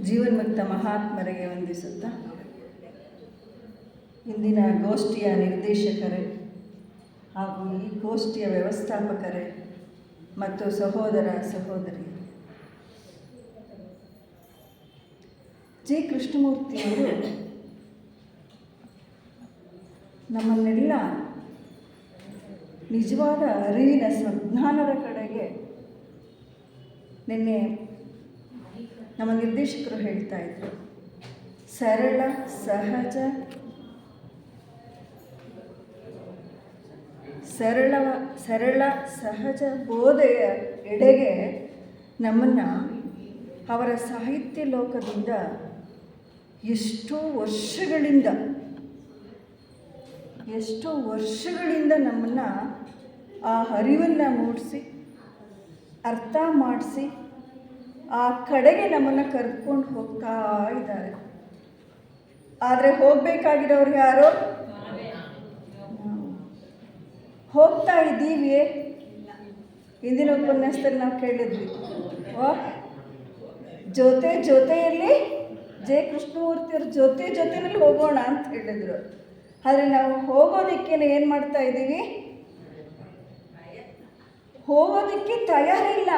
ಜೀವನ್ಮುಕ್ತ ಮಹಾತ್ಮರಿಗೆ ವಂದಿಸುತ್ತಾ, ಇಂದಿನ ಗೋಷ್ಠಿಯ ನಿರ್ದೇಶಕರೇ ಹಾಗೂ ಈ ಗೋಷ್ಠಿಯ ವ್ಯವಸ್ಥಾಪಕರೇ ಮತ್ತು ಸಹೋದರ ಸಹೋದರಿ, ಜಿ ಕೃಷ್ಣಮೂರ್ತಿಯವರು ನಮ್ಮನ್ನೆಲ್ಲ ನಿಜವಾದ ಅರಿವಿನ ಸಂಜ್ಞಾನದ ಕಡೆಗೆ ನಿನ್ನೆ ನಮ್ಮ ನಿರ್ದೇಶಕರು ಹೇಳ್ತಾ ಇದ್ರು. ಸರಳ ಸಹಜ ಬೋಧೆಯ ಎಡೆಗೆ ನಮ್ಮನ್ನು ಅವರ ಸಾಹಿತ್ಯ ಲೋಕದಿಂದ ಎಷ್ಟೋ ವರ್ಷಗಳಿಂದ ನಮ್ಮನ್ನು ಆ ಅರಿವನ್ನು ಮೂಡಿಸಿ ಅರ್ಥ ಮಾಡಿಸಿ ಆ ಕಡೆಗೆ ನಮ್ಮನ್ನು ಕರೆದುಕೊಂಡು ಹೋಗ್ತಾ ಇದ್ದಾರೆ. ಆದರೆ ಹೋಗಬೇಕಾಗಿರೋರು ಯಾರು? ಹೋಗ್ತಾ ಇದ್ದೀವಿಯೇ? ಇಂದಿನ ಉಪನ್ಯಾಸದಲ್ಲಿ ನಾವು ಕೇಳಿದ್ವಿ, ಜೊತೆಯಲ್ಲಿ ಜೆ ಕೃಷ್ಣಮೂರ್ತಿಯವ್ರ ಜೊತೆಯಲ್ಲಿ ಹೋಗೋಣ ಅಂತ ಹೇಳಿದರು. ಆದರೆ ನಾವು ಹೋಗೋದಕ್ಕೆ ಏನು ಮಾಡ್ತಾ ಇದ್ದೀವಿ? ಹೋಗೋದಕ್ಕೆ ತಯಾರಿಲ್ಲ,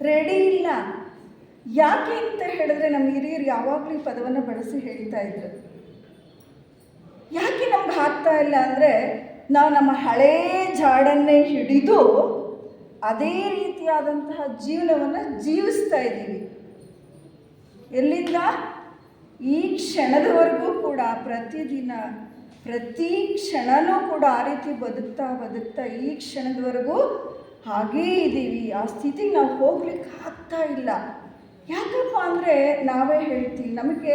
ರೆಡಿ ಇಲ್ಲ. ಯಾಕೆ ಅಂತ ಹೇಳಿದ್ರೆ ನಮ್ಮ ಹಿರಿಯರು ಯಾವಾಗಲೂ ಈ ಪದವನ್ನು ಬಳಸಿ ಹೇಳ್ತಾ ಇದ್ರು. ಯಾಕೆ ನಮ್ಗೆ ಆಗ್ತಾ ಇಲ್ಲ ಅಂದರೆ, ನಾವು ನಮ್ಮ ಹಳೇ ಜಾಡನ್ನೇ ಹಿಡಿದು ಅದೇ ರೀತಿಯಾದಂತಹ ಜೀವನವನ್ನು ಜೀವಿಸ್ತಾ ಇದ್ದೀವಿ. ಎಲ್ಲಿಂದ? ಈ ಕ್ಷಣದವರೆಗೂ ಕೂಡ ಪ್ರತಿದಿನ ಪ್ರತಿ ಕ್ಷಣನೂ ಕೂಡ ಆ ರೀತಿ ಬದುಕ್ತಾ ಈ ಕ್ಷಣದವರೆಗೂ ಹಾಗೇ ಇದ್ದೀವಿ. ಆ ಸ್ಥಿತಿಗೆ ನಾವು ಹೋಗ್ಲಿಕ್ಕೆ ಆಗ್ತಾ ಇಲ್ಲ. ಯಾಕಪ್ಪ ಅಂದರೆ ನಾವೇ ಹೇಳ್ತೀವಿ, ನಮಗೆ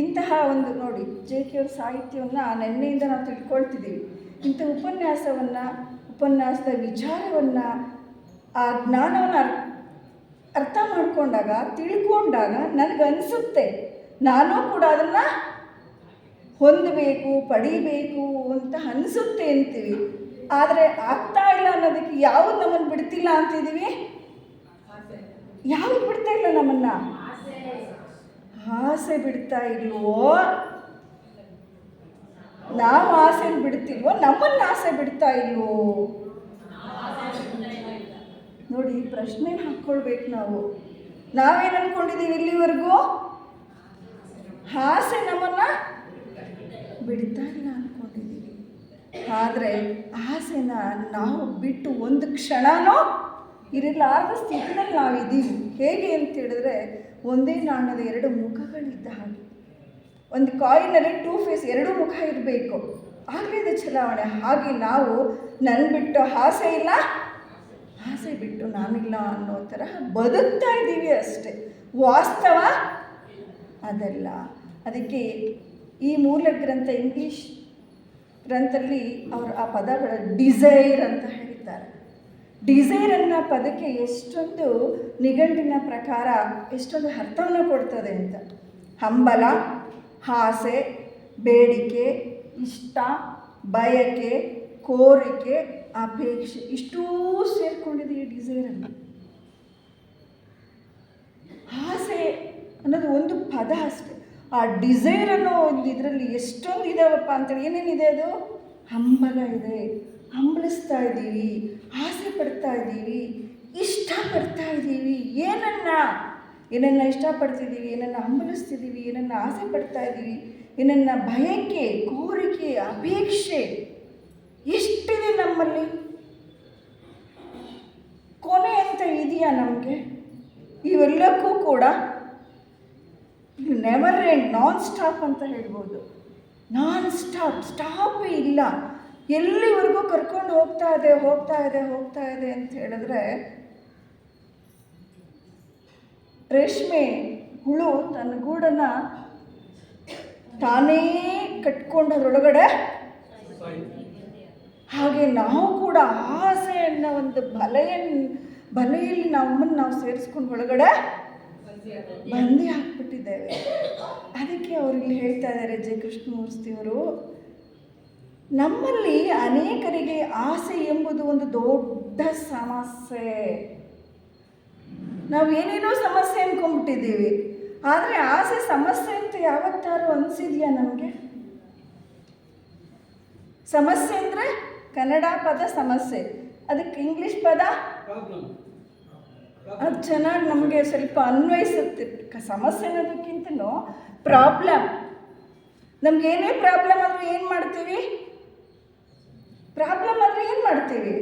ಇಂತಹ ಒಂದು ನೋಡಿ, ಜೆ ಕೆ ಅವ್ರ ಸಾಹಿತ್ಯವನ್ನು ನೆನ್ನೆಯಿಂದ ನಾವು ತಿಳ್ಕೊಳ್ತಿದ್ದೀವಿ. ಇಂಥ ಉಪನ್ಯಾಸದ ವಿಚಾರವನ್ನು, ಆ ಜ್ಞಾನವನ್ನು ಅರ್ಥ ಮಾಡಿಕೊಂಡಾಗ ತಿಳ್ಕೊಂಡಾಗ ನನಗನ್ನಿಸುತ್ತೆ ನಾನು ಕೂಡ ಅದನ್ನು ಹೊಂದಬೇಕು, ಪಡಿಬೇಕು ಅಂತ ಅನಿಸುತ್ತೆ ಅಂತೀವಿ. ಆದರೆ ಆಗ್ತಾ ಇಲ್ಲ ಅನ್ನೋದಕ್ಕೆ ಯಾವುದು ನಮ್ಮನ್ನು ಬಿಡ್ತಿಲ್ಲ ಅಂತಿದ್ದೀವಿ? ಯಾವುದು ಬಿಡ್ತಾ ಇಲ್ಲ ನಮ್ಮನ್ನು? ಆಸೆ ಬಿಡ್ತಾ ಇಲ್ವೋ? ನಾವು ಆಸೆ ಬಿಡ್ತಿಲ್ವೋ? ನಮ್ಮನ್ನು ಆಸೆ ಬಿಡ್ತಾ ಇಲ್ವೋ? ನೋಡಿ, ಪ್ರಶ್ನೆ ಹಾಕ್ಕೊಳ್ಬೇಕು ನಾವು. ನಾವೇನು ಅಂದ್ಕೊಂಡಿದ್ದೀವಿ ಇಲ್ಲಿವರೆಗೂ? ಆಸೆ ನಮ್ಮನ್ನು ಬಿಡ್ತಾ ಇಲ್ಲ ಅಂದ್ಕೊಂಡಿದ್ದೀವಿ. ಆದರೆ ಆಸೆನ ನಾವು ಬಿಟ್ಟು ಒಂದು ಕ್ಷಣನೂ ಇರಲಾರದ ಸ್ಥಿತಿನಲ್ಲಿ ನಾವಿದ್ದೀವಿ. ಹೇಗೆ ಅಂತ ಹೇಳಿದ್ರೆ, ಒಂದೇ ನಾಣ್ಯದ ಎರಡು ಮುಖಗಳಿದ್ದ ಹಾಗೆ. ಒಂದು ಕಾಯಿನಲ್ಲಿ 2 ಫೇಸ್, 2 ಮುಖ ಇರಬೇಕು, ಆಗಲೇ ಇದು ಚಲಾವಣೆ. ಹಾಗೆ ನಾವು ನನ್ನ ಬಿಟ್ಟು ಆಸೆ ಇಲ್ಲ, ಆಸೆ ಬಿಟ್ಟು ನಾನಿಲ್ಲ ಅನ್ನೋ ಥರ ಬದುಕ್ತಾ ಇದ್ದೀವಿ ಅಷ್ಟೆ. ವಾಸ್ತವ ಅದಲ್ಲ. ಅದಕ್ಕೆ ಈ ಮೂಲ ಗ್ರಂಥ, ಇಂಗ್ಲೀಷ್ ಗ್ರಂಥದಲ್ಲಿ ಅವರು ಆ ಪದಗಳ ಡಿಸೈರ್ ಅಂತ ಹೇಳ್ತಾರೆ. ಡಿಸೈರ್ ಅನ್ನೋ ಪದಕ್ಕೆ ಎಷ್ಟೊಂದು ನಿಘಂಟಿನ ಪ್ರಕಾರ ಎಷ್ಟೊಂದು ಅರ್ಥವನ್ನು ಕೊಡ್ತದೆ ಅಂತ. ಹಂಬಲ, ಆಸೆ, ಬೇಡಿಕೆ, ಇಷ್ಟ, ಬಯಕೆ, ಕೋರಿಕೆ, ಅಪೇಕ್ಷೆ, ಇಷ್ಟೂ ಸೇರಿಕೊಂಡಿದೆ ಈ ಡಿಸೈರಲ್ಲಿ. ಆಸೆ ಅನ್ನೋದು ಒಂದು ಪದ ಅಷ್ಟೆ. ಆ ಡಿಸೈರ್ ಅನ್ನೋ ಒಂದು ಇದರಲ್ಲಿ ಎಷ್ಟೊಂದು ಇದಾವಪ್ಪ ಅಂತೇಳಿ. ಏನೇನಿದೆ ಅದು? ಹಂಬಲ ಇದೆ, ಹಂಬಲಿಸ್ತಾ ಇದ್ದೀವಿ, ಆಸೆ ಪಡ್ತಾ ಇದ್ದೀವಿ, ಇಷ್ಟಪಡ್ತಾ ಇದ್ದೀವಿ. ಏನನ್ನ ಇಷ್ಟಪಡ್ತಿದ್ದೀವಿ, ಏನನ್ನು ಹಂಬಲಿಸ್ತಿದ್ದೀವಿ, ಏನನ್ನು ಆಸೆ ಪಡ್ತಾ ಇದ್ದೀವಿ, ಏನನ್ನು ಬಯಕೆ, ಕೋರಿಕೆ, ಅಪೇಕ್ಷೆ ಎಷ್ಟಿದೆ ನಮ್ಮಲ್ಲಿ. ಕೊನೆ ಅಂತ ಇದೆಯಾ ನಮಗೆ? ಇವೆಲ್ಲಕ್ಕೂ ಕೂಡ ನೆವರ್ ಎಂಡ್, ನಾನ್ ಸ್ಟಾಪ್ ಅಂತ ಹೇಳ್ಬೋದು. ನಾನ್ ಸ್ಟಾಪೇ ಇಲ್ಲ. ಎಲ್ಲಿವರೆಗೂ ಕರ್ಕೊಂಡು ಹೋಗ್ತಾ ಇದೆ ಅಂತ ಹೇಳಿದ್ರೆ, ರೇಷ್ಮೆ ಹುಳು ತನ್ನ ಗೂಡನ್ನು ತಾನೇ ಕಟ್ಕೊಂಡದ್ರೊಳಗಡೆ, ಹಾಗೆ ನಾವು ಕೂಡ ಆಸೆ ಅನ್ನೋ ಒಂದು ಬಲೆಯಲ್ಲಿ ನಮ್ಮನ್ನು ನಾವು ಸೇರಿಸ್ಕೊಂಡು ಒಳಗಡೆ ಬಂದಿ ಹಾಕ್ಬಿಟ್ಟಿದ್ದೇವೆ. ಅದಕ್ಕೆ ಅವ್ರಿಗೆ ಹೇಳ್ತಾ ಇದ್ದಾರೆ ಜೆ ಕೃಷ್ಣಮೂರ್ತಿಯವರು, ನಮ್ಮಲ್ಲಿ ಅನೇಕರಿಗೆ ಆಸೆ ಎಂಬುದು ಒಂದು ದೊಡ್ಡ ಸಮಸ್ಯೆ. ನಾವು ಏನೇನೋ ಸಮಸ್ಯೆ ಅಂದ್ಕೊಂಡ್ಬಿಟ್ಟಿದ್ದೀವಿ. ಆದರೆ ಆಸೆ ಸಮಸ್ಯೆ ಅಂತ ಯಾವತ್ತಾರು ಅನಿಸಿದೆಯಾ ನಮಗೆ? ಸಮಸ್ಯೆ ಅಂದರೆ ಕನ್ನಡ ಪದ ಸಮಸ್ಯೆ, ಅದಕ್ಕೆ ಇಂಗ್ಲೀಷ್ ಪದ ಅದು ಚೆನ್ನಾಗಿ ನಮಗೆ ಸ್ವಲ್ಪ ಅನ್ವಯಿಸುತ್ತೆ. ಸಮಸ್ಯೆ ಅನ್ನೋದಕ್ಕಿಂತಲೂ ಪ್ರಾಬ್ಲಮ್. ನಮಗೇನೇ ಪ್ರಾಬ್ಲಮ್ ಆದರೂ ಏನು ಮಾಡ್ತೀವಿ? ಪ್ರಾಬ್ಲಮ್ ಆದರೆ ಏನು ಮಾಡ್ತೀವಿ?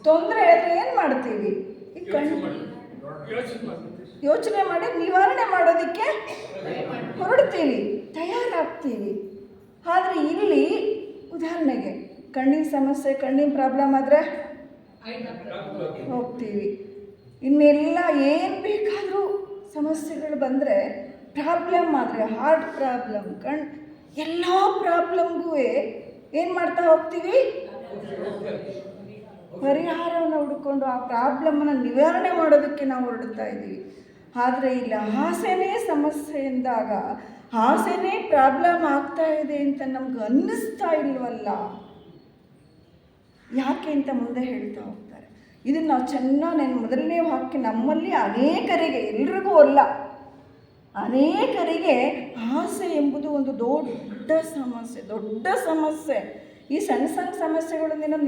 ತೊಂದರೆ ಆದರೆ ಏನು ಮಾಡ್ತೀವಿ? ಈ ಯೋಚನೆ ಮಾಡಿ ನಿವಾರಣೆ ಮಾಡೋದಕ್ಕೆ ಹೊರಡ್ತೀವಿ, ತಯಾರಾಗ್ತೀವಿ. ಆದರೆ ಇಲ್ಲಿ ಉದಾಹರಣೆಗೆ ಕಣ್ಣಿನ ಸಮಸ್ಯೆ, ಕಣ್ಣಿನ ಪ್ರಾಬ್ಲಮ್ ಆದರೆ ಹೋಗ್ತೀವಿ. ಇನ್ನೆಲ್ಲ ಏನು ಬೇಕಾದರೂ ಸಮಸ್ಯೆಗಳು ಬಂದರೆ, ಪ್ರಾಬ್ಲಮ್ ಆದರೆ ಹಾರ್ಟ್ ಪ್ರಾಬ್ಲಮ್, ಎಲ್ಲ ಪ್ರಾಬ್ಲಮ್ಗೂ ಏನು ಮಾಡ್ತಾ ಹೋಗ್ತೀವಿ? ಪರಿಹಾರವನ್ನು ಹುಡ್ಕೊಂಡು ಆ ಪ್ರಾಬ್ಲಮ್ಮನ್ನು ನಿವಾರಣೆ ಮಾಡೋದಕ್ಕೆ ನಾವು ಹೊರಡ್ತಾ ಇದ್ದೀವಿ. ಆದರೆ ಇಲ್ಲಿ ಆಸೆನೇ ಸಮಸ್ಯೆ ಎಂದಾಗ, ಆಸೆನೇ ಪ್ರಾಬ್ಲಮ್ ಆಗ್ತಾ ಇದೆ ಅಂತ ನಮ್ಗೆ ಅನ್ನಿಸ್ತಾ ಇಲ್ವಲ್ಲ, ಯಾಕೆ ಅಂತ ಮುಂದೆ ಹೇಳ್ತಾ ಹೋಗ್ತಾರೆ. ಇದನ್ನು ನಾವು ಚೆನ್ನಾಗಿ ನಾನು ಮೊದಲನೇ ವಾಕ್ಯ, ನಮ್ಮಲ್ಲಿ ಅನೇಕರಿಗೆ, ಎಲ್ರಿಗೂ ಅಲ್ಲ, ಅನೇಕರಿಗೆ ಆಸೆ ಎಂಬುದು ಒಂದು ದೊಡ್ಡ ಸಮಸ್ಯೆ. ಈ ಸಣ್ಣ ಸಣ್ಣ ಸಮಸ್ಯೆಗಳನ್ನೇನೋ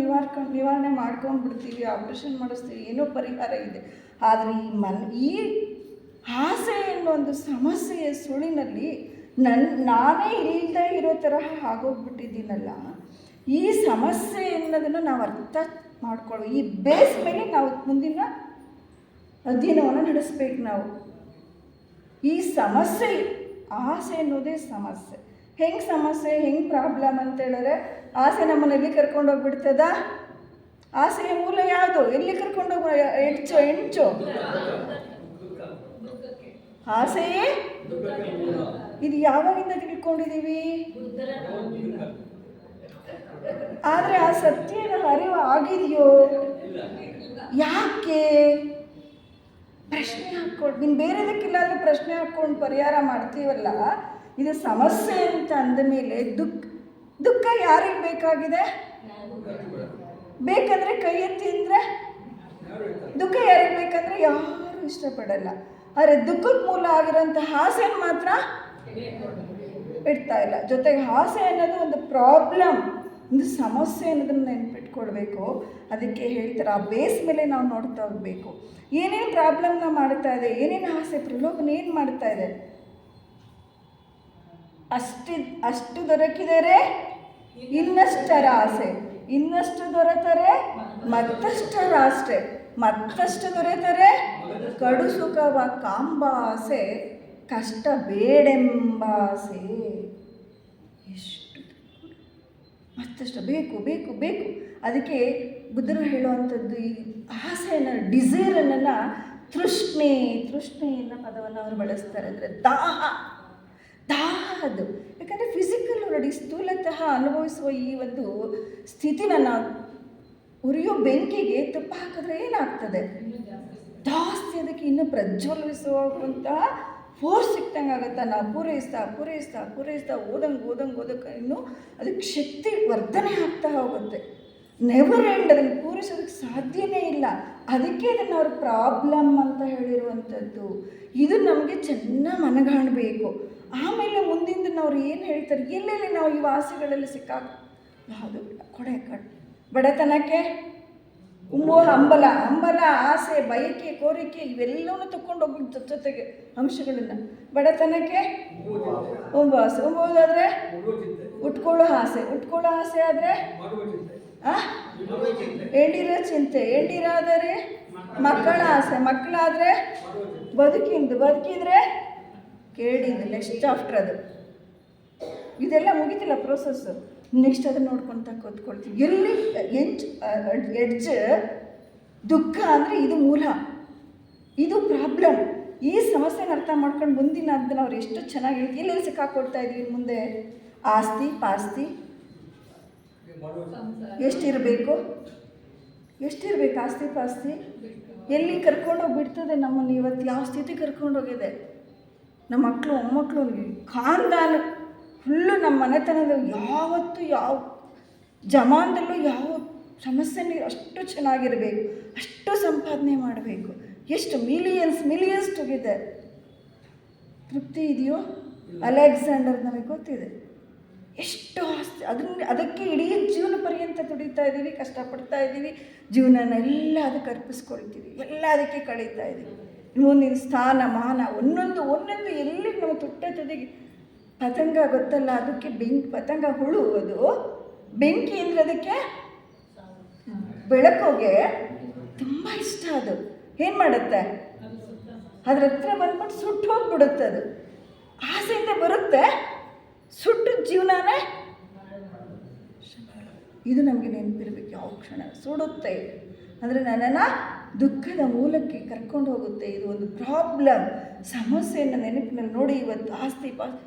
ನಿವಾರಣೆ ಮಾಡ್ಕೊಂಡು ಬಿಡ್ತೀವಿ, ಆಪ್ರೇಷನ್ ಮಾಡಿಸ್ತೀವಿ, ಏನೋ ಪರಿಹಾರ ಇದೆ. ಆದರೆ ಈ ಆಸೆ ಎನ್ನುವ ಒಂದು ಸಮಸ್ಯೆಯ ಸುಳಿನಲ್ಲಿ ನಾನೇ ಇಲ್ಲದೆ ಇರೋ ತರಹ ಆಗೋಗ್ಬಿಟ್ಟಿದ್ದೀನಲ್ಲ. ಈ ಸಮಸ್ಯೆ ಎನ್ನೋದನ್ನು ನಾವು ಅರ್ಥ ಮಾಡ್ಕೊಳ್ಳೋ, ಈ ಬೇಸ್ ಮೇಲೆ ನಾವು ಮುಂದಿನ ಅಧ್ಯಯನವನ್ನು ನಡೆಸ್ಬೇಕು. ನಾವು ಈ ಸಮಸ್ಯೆ, ಆಸೆ ಅನ್ನೋದೇ ಸಮಸ್ಯೆ. ಹೆಂಗೆ ಸಮಸ್ಯೆ, ಹೆಂಗೆ ಪ್ರಾಬ್ಲಮ್ ಅಂತ ಹೇಳಿದ್ರೆ, ಆಸೆ ನಮ್ಮನ್ನು ಎಲ್ಲಿ ಕರ್ಕೊಂಡೋಗ್ಬಿಡ್ತದ? ಆಸೆಯ ಮೂಲ ಯಾವುದು? ಎಲ್ಲಿ ಕರ್ಕೊಂಡೋಗ? ಹೆಂಚು ಆಸೆಯೇ. ಇದು ಯಾವಾಗಿಂದ ತಿಳ್ಕೊಂಡಿದ್ದೀವಿ? ಆದರೆ ಆ ಸತ್ಯದ ಅರಿವು ಆಗಿದೆಯೋ? ಯಾಕೆ? ಪ್ರಶ್ನೆ ಹಾಕ್ಕೊಂಡು, ನೀನು ಬೇರೆದಕ್ಕಿಲ್ಲಾದರೂ ಪ್ರಶ್ನೆ ಹಾಕ್ಕೊಂಡು ಪರಿಹಾರ ಮಾಡ್ತೀವಲ್ಲ. ಇದು ಸಮಸ್ಯೆ ಅಂತ ಅಂದ ಮೇಲೆ ದುಃಖ ಯಾರಿಗೆ ಬೇಕಾಗಿದೆ? ಬೇಕಂದರೆ ಕೈ ಎತ್ತಿ ಅಂದರೆ ದುಃಖ ಯಾರಿಗೆ ಬೇಕಂದರೆ ಯಾರು ಇಷ್ಟಪಡಲ್ಲ. ಆದರೆ ದುಃಖಕ್ಕೆ ಮೂಲ ಆಗಿರೋಂಥ ಆಸೆನ ಮಾತ್ರ ಇಡ್ತಾ ಇಲ್ಲ. ಜೊತೆಗೆ ಆಸೆ ಅನ್ನೋದು ಒಂದು ಪ್ರಾಬ್ಲಮ್, ಒಂದು ಸಮಸ್ಯೆ ಅನ್ನೋದನ್ನು ನೆನ್ಪಿಟ್ಕೊಳ್ಬೇಕು. ಅದಕ್ಕೆ ಹೇಳ್ತಾರೆ, ಆ ಬೇಸ್ ಮೇಲೆ ನಾವು ನೋಡ್ತಾ ಹೋಗಬೇಕು. ಏನೇನು ಪ್ರಾಬ್ಲಮ್ನ ಮಾಡ್ತಾ ಇದೆ, ಏನೇನು ಆಸೆ ಪ್ರಲೋಭನೆ ಏನು ಮಾಡ್ತಾ ಇದೆ. ಅಷ್ಟು ದೊರಕಿದರೆ ಇನ್ನಷ್ಟರ ಆಸೆ, ಇನ್ನಷ್ಟು ದೊರೆತರೆ ಮತ್ತಷ್ಟರ ಆಸೆ, ಮತ್ತಷ್ಟು ದೊರೆತರೆ ಕಡು ಸುಖವ ಕಾಂಬ ಆಸೆ, ಕಷ್ಟ ಬೇಡೆಂಬ ಆಸೆ. ಎಷ್ಟು ಮತ್ತಷ್ಟು ಬೇಕು ಬೇಕು ಬೇಕು. ಅದಕ್ಕೆ ಬುದ್ಧರು ಹೇಳುವಂಥದ್ದು ಈ ಆಸೆಯನ್ನು, ಡಿಸೈರನ್ನು ತೃಷ್ಣೆ ಅನ್ನೋ ಪದವನ್ನು ಅವರು ಬಳಸ್ತಾರೆ. ಅಂದರೆ ದಾಹ ಅದು. ಯಾಕಂದರೆ ಫಿಸಿಕಲ್ ನೋಡಿ, ಸ್ಥೂಲತಃ ಅನುಭವಿಸುವ ಈ ಒಂದು ಸ್ಥಿತಿನ ನಾವು ಉರಿಯೋ ಬೆಂಕಿಗೆ ತುಪ್ಪ ಹಾಕಿದ್ರೆ ಏನಾಗ್ತದೆ? ಜಾಸ್ತಿ ಅದಕ್ಕೆ ಇನ್ನೂ ಪ್ರಜ್ವಲಿಸುವಂತಹ ಫೋರ್ಸ್ ಸಿಕ್ತಂಗೆ ಆಗುತ್ತೆ. ನಾವು ಪೂರೈಸ್ತಾ ಓದಂಗೆ ಇನ್ನೂ ಅದಕ್ಕೆ ಶಕ್ತಿ ವರ್ಧನೆ ಆಗ್ತಾ ಹೋಗುತ್ತೆ. Never end. ಅದನ್ನು ಪೂರೈಸೋದಕ್ಕೆ ಸಾಧ್ಯವೇ ಇಲ್ಲ. ಅದಕ್ಕೆ ಅದನ್ನು ಅವ್ರ ಪ್ರಾಬ್ಲಮ್ ಅಂತ ಹೇಳಿರುವಂಥದ್ದು. ಇದು ನಮಗೆ ಚೆನ್ನಾಗಿ ಮನಗಾಣಬೇಕು. ಆಮೇಲೆ ಮುಂದಿನ ಅವ್ರು ಏನು ಹೇಳ್ತಾರೆ, ಎಲ್ಲೆಲ್ಲಿ ನಾವು ಈ ವಾಸಿಗಳಲ್ಲಿ ಯಾವುದು ಕೊಡೆ ಬಡತನಕ್ಕೆ ಹಂಬಲ, ಆಸೆ, ಬಯಕೆ, ಕೋರಿಕೆ ಇವೆಲ್ಲವೂ ತಗೊಂಡೋಗ್ಬಿಟ್ಟು ಜೊತೆಗೆ ಅಂಶಗಳನ್ನು. ಬಡತನಕ್ಕೆ ಉಂಬೋದಾದರೆ ಉಟ್ಕೊಳ್ಳೋ ಆಸೆ ಆದರೆ ಎಂಡಿರೋ ಚಿಂತೆ, ಎಂಡಿರಾದರೆ ಮಕ್ಕಳ ಆಸೆ, ಮಕ್ಕಳಾದರೆ ಬದುಕಿದ್ರೆ ಕೇಳಿದ್ದು. ನೆಕ್ಸ್ಟ್ ಆಫ್ಟರ್ ಅದು ಇದೆಲ್ಲ ಮುಗಿತಿಲ್ಲ ಪ್ರೋಸೆಸ್ಸು. ನೆಕ್ಸ್ಟ್ ಅದನ್ನು ನೋಡ್ಕೊತ ಕೂತ್ಕೊಳ್ತೀವಿ. ಎಲ್ಲಿ ಎಡ್ಜ್ ದುಃಖ ಅಂದರೆ ಇದು ಮೂಲ, ಇದು ಪ್ರಾಬ್ಲಮ್. ಈ ಸಮಸ್ಯೆನ ಅರ್ಥ ಮಾಡ್ಕೊಂಡು ಮುಂದಿನ ಅದನ್ನು ಅವ್ರು ಎಷ್ಟು ಚೆನ್ನಾಗಿ ಎಲ್ಲೆಲ್ಲಿ ಸಿಕ್ಕಾಕೊಡ್ತಾ ಇದ್ದೀವಿ. ಮುಂದೆ ಆಸ್ತಿ ಪಾಸ್ತಿ ಎಷ್ಟಿರಬೇಕು, ಆಸ್ತಿ ಪಾಸ್ತಿ ಎಲ್ಲಿ ಕರ್ಕೊಂಡೋಗ್ಬಿಡ್ತದೆ ನಮ್ಮನ್ನು. ಇವತ್ತು ಯಾವ ಸ್ಥಿತಿ ಕರ್ಕೊಂಡೋಗಿದೆ. ನಮ್ಮ ಮಕ್ಕಳು ಮೊಮ್ಮಕ್ಕಳು ಖಾನ್ದಾನ ಫುಲ್ಲು ನಮ್ಮ ಮನೆತನದ ಯಾವತ್ತೂ ಯಾವ ಜಮಾನದಲ್ಲೂ ಯಾವ ಸಮಸ್ಯೆನೇ ಅಷ್ಟು ಚೆನ್ನಾಗಿರಬೇಕು, ಅಷ್ಟು ಸಂಪಾದನೆ ಮಾಡಬೇಕು. ಎಷ್ಟು ಮಿಲಿಯನ್ಸ್ ಟುಗೆದರ್. ತೃಪ್ತಿ ಇದೆಯೋ? ಅಲೆಕ್ಸಾಂಡರ್ ನಮಗೆ ಗೊತ್ತಿದೆ, ಎಷ್ಟು ಆಸ್ತಿ, ಅದಕ್ಕೆ ಇಡೀ ಜೀವನ ಪರ್ಯಂತ ದುಡಿತಾ ಇದ್ದೀವಿ, ಕಷ್ಟಪಡ್ತಾ ಇದ್ದೀವಿ, ಜೀವನನೆಲ್ಲ ಅದಕ್ಕೆ ಅರ್ಪಿಸ್ಕೊಳ್ತೀವಿ, ಎಲ್ಲ ಅದಕ್ಕೆ ಕಳೀತಾ ಇದ್ದೀವಿ. ಮುಂದಿನ ಸ್ಥಾನ ಮಾನ ಒಂದೊಂದು ಎಲ್ಲಿ ನಾವು ತುಟ್ಟ ತುದಿಗೆ ಪತಂಗ ಗೊತ್ತಲ್ಲ, ಅದಕ್ಕೆ ಪತಂಗ ಹುಳು, ಅದು ಬೆಂಕಿ ಅಂದರೆ ಅದಕ್ಕೆ ಬೆಳಕೋಗೆ ತುಂಬ ಇಷ್ಟ. ಅದು ಏನು ಮಾಡುತ್ತೆ, ಅದ್ರ ಹತ್ರ ಬಂದ್ಬಿಟ್ಟು ಸುಟ್ಟು ಹೋಗ್ಬಿಡುತ್ತೆ. ಅದು ಆಸೆಯಿಂದ ಬರುತ್ತೆ, ಸುಟ್ಟು ಜೀವನನೇ. ಇದು ನಮಗೆ ನೆನಪಿರ್ಬೇಕು, ಯಾವ ಕ್ಷಣ ಸುಡುತ್ತೆ ಅಂದರೆ ನನ್ನನ್ನು ದುಃಖದ ಮೂಲಕ್ಕೆ ಕರ್ಕೊಂಡು ಹೋಗುತ್ತೆ. ಇದು ಒಂದು ಪ್ರಾಬ್ಲಮ್, ಸಮಸ್ಯೆಯನ್ನು ನೆನಪಿನಲ್ಲಿ ನೋಡಿ. ಇವತ್ತು ಆಸ್ತಿ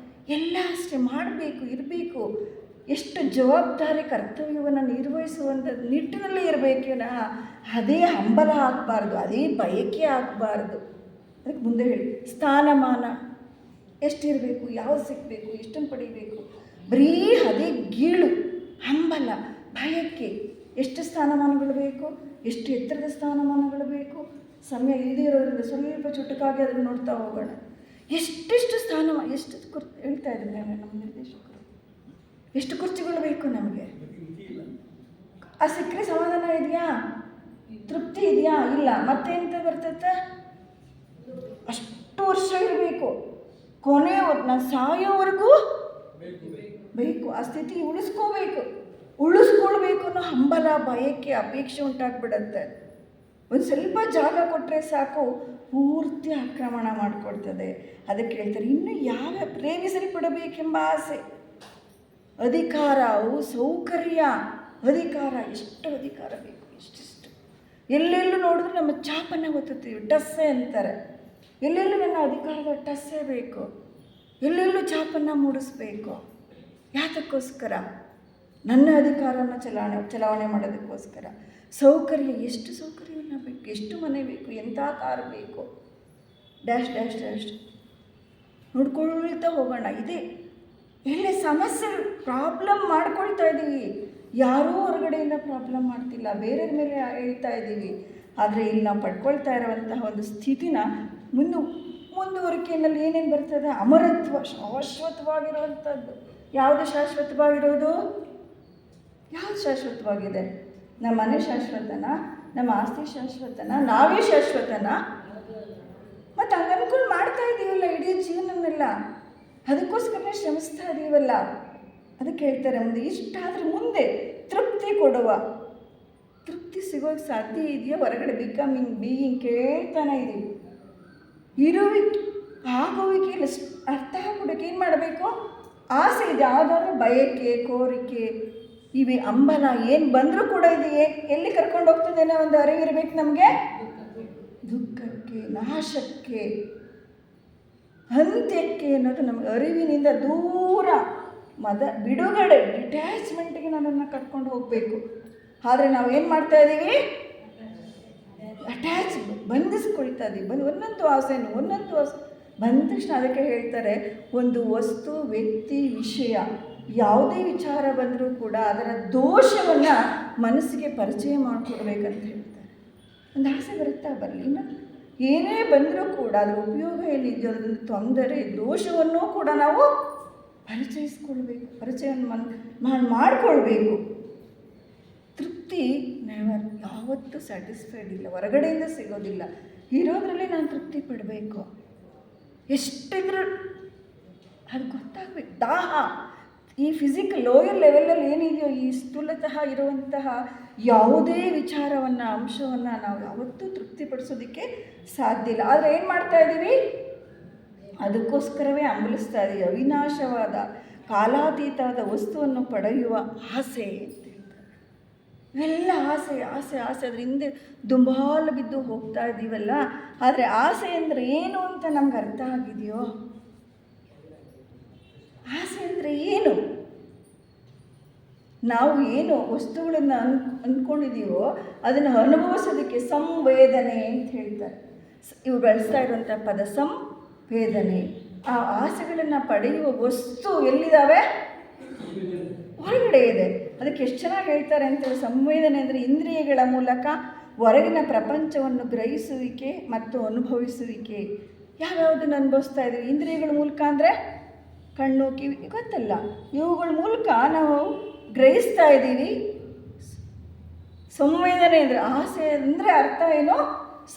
ಎಲ್ಲ ಅಷ್ಟೇ ಮಾಡಬೇಕು, ಇರಬೇಕು, ಎಷ್ಟು ಜವಾಬ್ದಾರಿ ಕರ್ತವ್ಯವನ್ನು ನಿರ್ವಹಿಸುವಂಥ ನಿಟ್ಟಿನಲ್ಲೇ ಇರಬೇಕು. ಅದೇ ಹಂಬಲ ಆಗಬಾರ್ದು, ಅದೇ ಬಯಕೆ ಆಗಬಾರ್ದು. ಅದಕ್ಕೆ ಮುಂದೆ ಹೇಳಿ, ಸ್ಥಾನಮಾನ ಎಷ್ಟಿರಬೇಕು, ಯಾವುದು ಸಿಗಬೇಕು, ಎಷ್ಟನ್ನು ಪಡಿಬೇಕು, ಬರೀ ಅದೇ ಗೀಳು, ಹಂಬಲ, ಭಯಕ್ಕೆ. ಎಷ್ಟು ಸ್ಥಾನಮಾನಗಳು ಬೇಕು, ಎಷ್ಟು ಎತ್ತರದ ಸ್ಥಾನಮಾನಗಳು ಬೇಕು. ಸಮಯ ಇಲ್ಲದೇ ಇರೋದ್ರಿಂದ ಸ್ವಲ್ಪ ಚುಟುಕಾಗಿ ಅದನ್ನು ನೋಡ್ತಾ ಹೋಗೋಣ. ಎಷ್ಟೆಷ್ಟು ಎಷ್ಟು ಹೇಳ್ತಾ ಇದ್ದೀನಿ ನಮ್ಮ ನಿರ್ದೇಶಕರು, ಎಷ್ಟು ಕುರ್ಚಿಗಳು ಬೇಕು ನಮಗೆ. ಆ ಸಿಕ್ಕರೆ ಸಮಾಧಾನ ಇದೆಯಾ, ತೃಪ್ತಿ ಇದೆಯಾ? ಇಲ್ಲ. ಮತ್ತೆ ಎಂತ ಬರ್ತೈತೆ, ಅಷ್ಟು ವರ್ಷ ಇರಬೇಕು, ನಾನು ಸಾಯೋವರೆಗೂ ಬೇಕು. ಆ ಸ್ಥಿತಿ ಉಳಿಸ್ಕೊಳ್ಬೇಕು ಅನ್ನೋ ಹಂಬಲ, ಬಯಕೆ, ಅಪೇಕ್ಷೆ ಉಂಟಾಗ್ಬಿಡತ್ತೆ. ಒಂದು ಸ್ವಲ್ಪ ಜಾಗ ಕೊಟ್ಟರೆ ಸಾಕು, ಪೂರ್ತಿ ಆಕ್ರಮಣ ಮಾಡಿಕೊಡ್ತದೆ. ಅದಕ್ಕೆ ಹೇಳ್ತಾರೆ, ಇನ್ನು ಯಾವ ಪ್ರೇಮಿಸಲ್ಪಡಬೇಕೆಂಬ ಆಸೆ, ಅಧಿಕಾರವು ಸೌಕರ್ಯ, ಅಧಿಕಾರ, ಎಷ್ಟು ಅಧಿಕಾರ ಬೇಕು, ಇಷ್ಟಿಷ್ಟು. ಎಲ್ಲೆಲ್ಲೂ ನೋಡಿದ್ರೆ ನಮ್ಮ ಚಾಪನ್ನು ಒತ್ತುತ್ತೀವಿ, ಟಸ್ಸೆ ಅಂತಾರೆ. ಎಲ್ಲೆಲ್ಲೂ ನನ್ನ ಅಧಿಕಾರದ ಟಸ್ಸೆ ಬೇಕು, ಎಲ್ಲೆಲ್ಲೂ ಚಾಪನ್ನು ಮೂಡಿಸ್ಬೇಕು. ಯಾತಕ್ಕೋಸ್ಕರ? ನನ್ನ ಅಧಿಕಾರನ ಚಲಾವಣೆ ಮಾಡೋದಕ್ಕೋಸ್ಕರ. ಸೌಕರ್ಯ, ಎಷ್ಟು ಸೌಕರ್ಯವನ್ನು ಬೇಕು, ಎಷ್ಟು ಮನೆ ಬೇಕು, ಎಂಥ ಕಾರು ಬೇಕು, ಡ್ಯಾಶ್ ಡ್ಯಾಶ್ ಡ್ಯಾಶ್ ನೋಡ್ಕೊಳ್ತಾ ಹೋಗೋಣ. ಇದೇ ಎಲ್ಲಿ ಸಮಸ್ಯೆ, ಪ್ರಾಬ್ಲಮ್ ಮಾಡ್ಕೊಳ್ತಾ ಇದ್ದೀವಿ. ಯಾರೂ ಹೊರಗಡೆಯಿಂದ ಪ್ರಾಬ್ಲಮ್ ಮಾಡ್ತಿಲ್ಲ, ಬೇರೆಯವ್ರ ಮೇಲೆ ಹೇಳ್ತಾ ಇದ್ದೀವಿ. ಆದರೆ ಇಲ್ಲಿ ನಾವು ಪಡ್ಕೊಳ್ತಾ ಇರುವಂತಹ ಒಂದು ಸ್ಥಿತಿನ ಮುಂದುವರಿಕೆಯಲ್ಲಿ ಏನೇನು ಬರ್ತದೆ? ಅಮರತ್ವ, ಶಾಶ್ವತವಾಗಿರುವಂಥದ್ದು. ಯಾವುದು ಶಾಶ್ವತವಾಗಿರೋದು? ಯಾವುದು ಶಾಶ್ವತವಾಗಿದೆ? ನಮ್ಮ ಮನೆ ಶಾಶ್ವತನ, ನಮ್ಮ ಆಸ್ತಿ ಶಾಶ್ವತನ, ನಾವೇ ಶಾಶ್ವತನ? ಮತ್ತು ಹಂಗೆ ಅನ್ಕೊಂಡು ಮಾಡ್ತಾ ಇದ್ದೀವಲ್ಲ ಇಡೀ ಜೀವನನೆಲ್ಲ, ಅದಕ್ಕೋಸ್ಕರನೇ ಶ್ರಮಿಸ್ತಾ ಇದ್ದೀವಲ್ಲ. ಅದಕ್ಕೆ ಹೇಳ್ತಾರೆ, ಮುಂದೆ ಇಷ್ಟಾದರೆ ಮುಂದೆ ತೃಪ್ತಿ ಕೊಡುವ. ತೃಪ್ತಿ ಸಿಗೋಕ್ಕೆ ಸಾಧ್ಯ ಇದೆಯಾ? ಹೊರಗಡೆ ಬೀಯಿಂಗ್ ಕೇಳ್ತಾನೆ ಇದ್ದೀವಿ. ಆಗುವಿಕೆಯಲ್ಲಿ ಅರ್ಥ ಆಗ್ಬಿಡೋಕೆ ಏನು ಮಾಡಬೇಕು? ಆಸೆ ಇದೆ, ಯಾವುದಾದ್ರೂ ಬಯಕೆ, ಕೋರಿಕೆ, ಇವೆ ಹಂಬಲ ಏನು ಬಂದರೂ ಕೂಡ ಇದೆಯೇ ಎಲ್ಲಿ ಕರ್ಕೊಂಡು ಹೋಗ್ತದೆ ಅನ್ನೋ ಒಂದು ಅರಿವಿರಬೇಕು ನಮಗೆ. ದುಃಖಕ್ಕೆ, ನಾಶಕ್ಕೆ, ಅಂತ್ಯಕ್ಕೆ ಅನ್ನೋದು ನಮಗೆ ಅರಿವಿನಿಂದ ದೂರ, ಬಿಡುಗಡೆ, ಡಿಟ್ಯಾಚ್ಮೆಂಟ್ಗೆ ನನ್ನನ್ನು ಕರ್ಕೊಂಡು ಹೋಗಬೇಕು. ಆದರೆ ನಾವು ಏನು ಮಾಡ್ತಾ ಇದ್ದೀವಿ? ಅಟ್ಯಾಚ್, ಬಂಧಿಸ್ಕೊಳ್ತಾ ಇದ್ದೀವಿ. ಒಂದೊಂದು ಆಸೆಯನ್ನು ಬಂದ ತಕ್ಷಣ ಅದಕ್ಕೆ ಹೇಳ್ತಾರೆ, ಒಂದು ವಸ್ತು, ವ್ಯಕ್ತಿ, ವಿಷಯ, ಯಾವುದೇ ವಿಚಾರ ಬಂದರೂ ಕೂಡ ಅದರ ದೋಷವನ್ನು ಮನಸ್ಸಿಗೆ ಪರಿಚಯ ಮಾಡಿಕೊಡ್ಬೇಕಂತ ಹೇಳ್ತಾರೆ. ಒಂದು ಆಸೆ ಬರುತ್ತಾ ಬರಲಿ, ಏನೇ ಬಂದರೂ ಕೂಡ ಅದರ ಉಪಯೋಗ ಏನಿದೆಯೋ ಅದನ್ನು ತೊಂದರೆ, ದೋಷವನ್ನೂ ಕೂಡ ನಾವು ಪರಿಚಯಿಸ್ಕೊಳ್ಬೇಕು, ಪರಿಚಯವನ್ನು ಮಾಡಿಕೊಳ್ಬೇಕು. ತೃಪ್ತಿ ಯಾವತ್ತೂ ಸ್ಯಾಟಿಸ್ಫೈಡ್ ಇಲ್ಲ, ಹೊರಗಡೆಯಿಂದ ಸಿಗೋದಿಲ್ಲ. ಇರೋದ್ರಲ್ಲಿ ನಾನು ತೃಪ್ತಿ ಪಡಬೇಕು. ಎಷ್ಟಿದ್ರೂ ಅದು ಗೊತ್ತಾಗಬೇಕು. ದಾಹ, ಈ ಫಿಸಿಕಲ್ ಲೋಯರ್ ಲೆವೆಲಲ್ಲಿ ಏನಿದೆಯೋ, ಈ ಸ್ಥೂಲತಃ ಇರುವಂತಹ ಯಾವುದೇ ವಿಚಾರವನ್ನು, ಅಂಶವನ್ನು ನಾವು ಯಾವತ್ತೂ ತೃಪ್ತಿಪಡಿಸೋದಕ್ಕೆ ಸಾಧ್ಯ ಇಲ್ಲ. ಆದರೆ ಏನು ಮಾಡ್ತಾ ಇದ್ದೀವಿ? ಅದಕ್ಕೋಸ್ಕರವೇ ಹಂಬಲಿಸ್ತಾ ಇದ್ದೀವಿ. ಅವಿನಾಶವಾದ, ಕಾಲಾತೀತವಾದ ವಸ್ತುವನ್ನು ಪಡೆಯುವ ಆಸೆ ಅಂತ ಹೇಳ್ತಾರೆ. ಇವೆಲ್ಲ ಆಸೆ ಆಸೆ ಆಸೆ ಅದ್ರ ಹಿಂದೆ ದುಂಬಾಲು ಬಿದ್ದು ಹೋಗ್ತಾ ಇದ್ದೀವಲ್ಲ. ಆದರೆ ಆಸೆ ಅಂದರೆ ಏನು ಅಂತ ನಮ್ಗೆ ಅರ್ಥ ಆಗಿದೆಯೋ? ಆಸೆ ಅಂದರೆ ಏನು? ನಾವು ಏನು ವಸ್ತುಗಳನ್ನು ಅಂದ್ಕೊಂಡಿದ್ದೀವೋ ಅದನ್ನು ಅನುಭವಿಸೋದಕ್ಕೆ ಸಂವೇದನೆ ಅಂತ ಹೇಳ್ತಾರೆ. ಇವು ಬಳಸ್ತಾ ಇರುವಂಥ ಪದ ಸಂವೇದನೆ. ಆ ಆಸೆಗಳನ್ನು ಪಡೆಯುವ ವಸ್ತು ಎಲ್ಲಿದ್ದಾವೆ? ಹೊರಗಡೆ ಇದೆ. ಅದಕ್ಕೆ ಎಷ್ಟು ಚೆನ್ನಾಗಿ ಹೇಳ್ತಾರೆ ಅಂತೇಳಿ, ಸಂವೇದನೆ ಅಂದರೆ ಇಂದ್ರಿಯಗಳ ಮೂಲಕ ಹೊರಗಿನ ಪ್ರಪಂಚವನ್ನು ಗ್ರಹಿಸುವಿಕೆ ಮತ್ತು ಅನುಭವಿಸುವಿಕೆ. ಯಾವ್ಯಾವುದನ್ನು ಅನುಭವಿಸ್ತಾ ಇದ್ದೀವಿ? ಇಂದ್ರಿಯಗಳ ಮೂಲಕ ಅಂದರೆ ಕಣ್ಣು, ಕಿವಿ ಗೊತ್ತಲ್ಲ, ಇವುಗಳ ಮೂಲಕ ನಾವು ಗ್ರಹಿಸ್ತಾ ಇದ್ದೀವಿ. ಸಂವೇದನೆ ಅಂದರೆ ಆಸೆ ಅಂದರೆ ಅರ್ಥ ಏನು?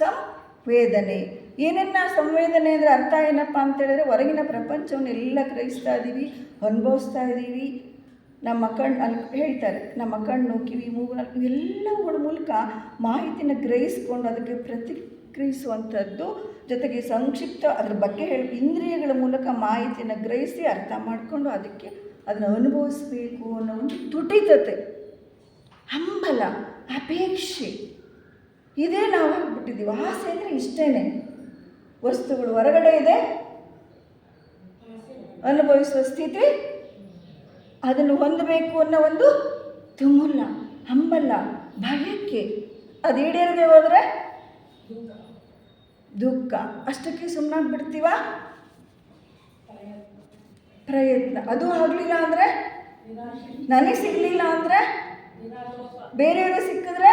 ಸಂವೇದನೆ. ಏನನ್ನ ಸಂವೇದನೆ ಅಂದರೆ ಅರ್ಥ ಏನಪ್ಪ ಅಂತೇಳಿದ್ರೆ ಹೊರಗಿನ ಪ್ರಪಂಚವನ್ನೆಲ್ಲ ಗ್ರಹಿಸ್ತಾ ಇದ್ದೀವಿ, ಅನುಭವಿಸ್ತಾ ಇದ್ದೀವಿ. ನಮ್ಮ ಕಣ್ಣು ಅಲ್ಲಿ ಹೇಳ್ತಾರೆ, ನಮ್ಮ ಕಣ್ಣು, ಕಿವಿ, ಮೂಗು, ಇವೆಲ್ಲವುಗಳ ಮೂಲಕ ಮಾಹಿತಿನ ಗ್ರಹಿಸ್ಕೊಂಡು ಅದಕ್ಕೆ ಪ್ರತಿಕ್ರಿಯಿಸುವಂಥದ್ದು. ಜೊತೆಗೆ ಸಂಕ್ಷಿಪ್ತ ಅದ್ರ ಬಗ್ಗೆ ಇಂದ್ರಿಯಗಳ ಮೂಲಕ ಮಾಹಿತಿಯನ್ನು ಗ್ರಹಿಸಿ ಅರ್ಥ ಮಾಡಿಕೊಂಡು ಅದಕ್ಕೆ ಅದನ್ನು ಅನುಭವಿಸ್ಬೇಕು ಅನ್ನೋ ಒಂದು ತುಟಿತತೆ, ಹಂಬಲ, ಅಪೇಕ್ಷೆ ಇದೇ ನಾವು ಆಗ್ಬಿಟ್ಟಿದ್ದೀವಿ. ಆಸೆ ಅಂದರೆ ಇಷ್ಟೇ. ವಸ್ತುಗಳು ಹೊರಗಡೆ ಇದೆ, ಅನುಭವಿಸುವ ಸ್ಥಿತಿ, ಅದನ್ನು ಹೊಂದಬೇಕು ಅನ್ನೋ ಒಂದು ತುಮುಲ, ಹಂಬಲ, ಭಯಕ್ಕೆ. ಅದು ಈಡೇರದೆ ಹೋದರೆ ದುಃಖ. ಅಷ್ಟಕ್ಕೆ ಸುಮ್ಮನಾಗ್ಬಿಡ್ತೀವ? ಪ್ರಯತ್ನ. ಅದು ಆಗಲಿಲ್ಲ ಅಂದರೆ, ನನಗೆ ಸಿಗಲಿಲ್ಲ ಅಂದರೆ, ಬೇರೆಯವ್ರಿಗೆ ಸಿಕ್ಕಿದ್ರೆ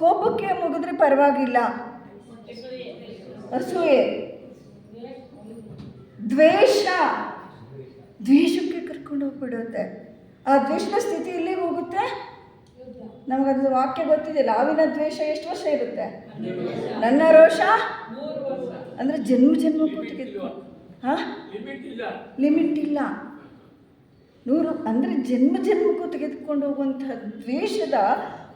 ಕೋಪಕ್ಕೆ ಮುಗಿದ್ರೆ ಪರವಾಗಿಲ್ಲ. ಅಸೂಯೆ, ದ್ವೇಷ, ದ್ವೇಷಕ್ಕೆ ಕರ್ಕೊಂಡು ಹೋಗ್ಬಿಡುತ್ತೆ. ಆ ದ್ವೇಷದ ಸ್ಥಿತಿ ಎಲ್ಲಿಗೆ ಹೋಗುತ್ತೆ? ನಮಗದು ವಾಕ್ಯ ಗೊತ್ತಿದೆ, ಲಾವಿನ ದ್ವೇಷ ಎಷ್ಟು ವರ್ಷ ಇರುತ್ತೆ? ನನ್ನ ರೋಷ ಅಂದರೆ ಜನ್ಮಕ್ಕೂ ತೆಗೆದುಕೊಂಡು, ಲಿಮಿಟ್ ಇಲ್ಲ. 100 ಅಂದರೆ ಜನ್ಮಕ್ಕೂ ತೆಗೆದುಕೊಂಡು ಹೋಗುವಂತಹ ದ್ವೇಷದ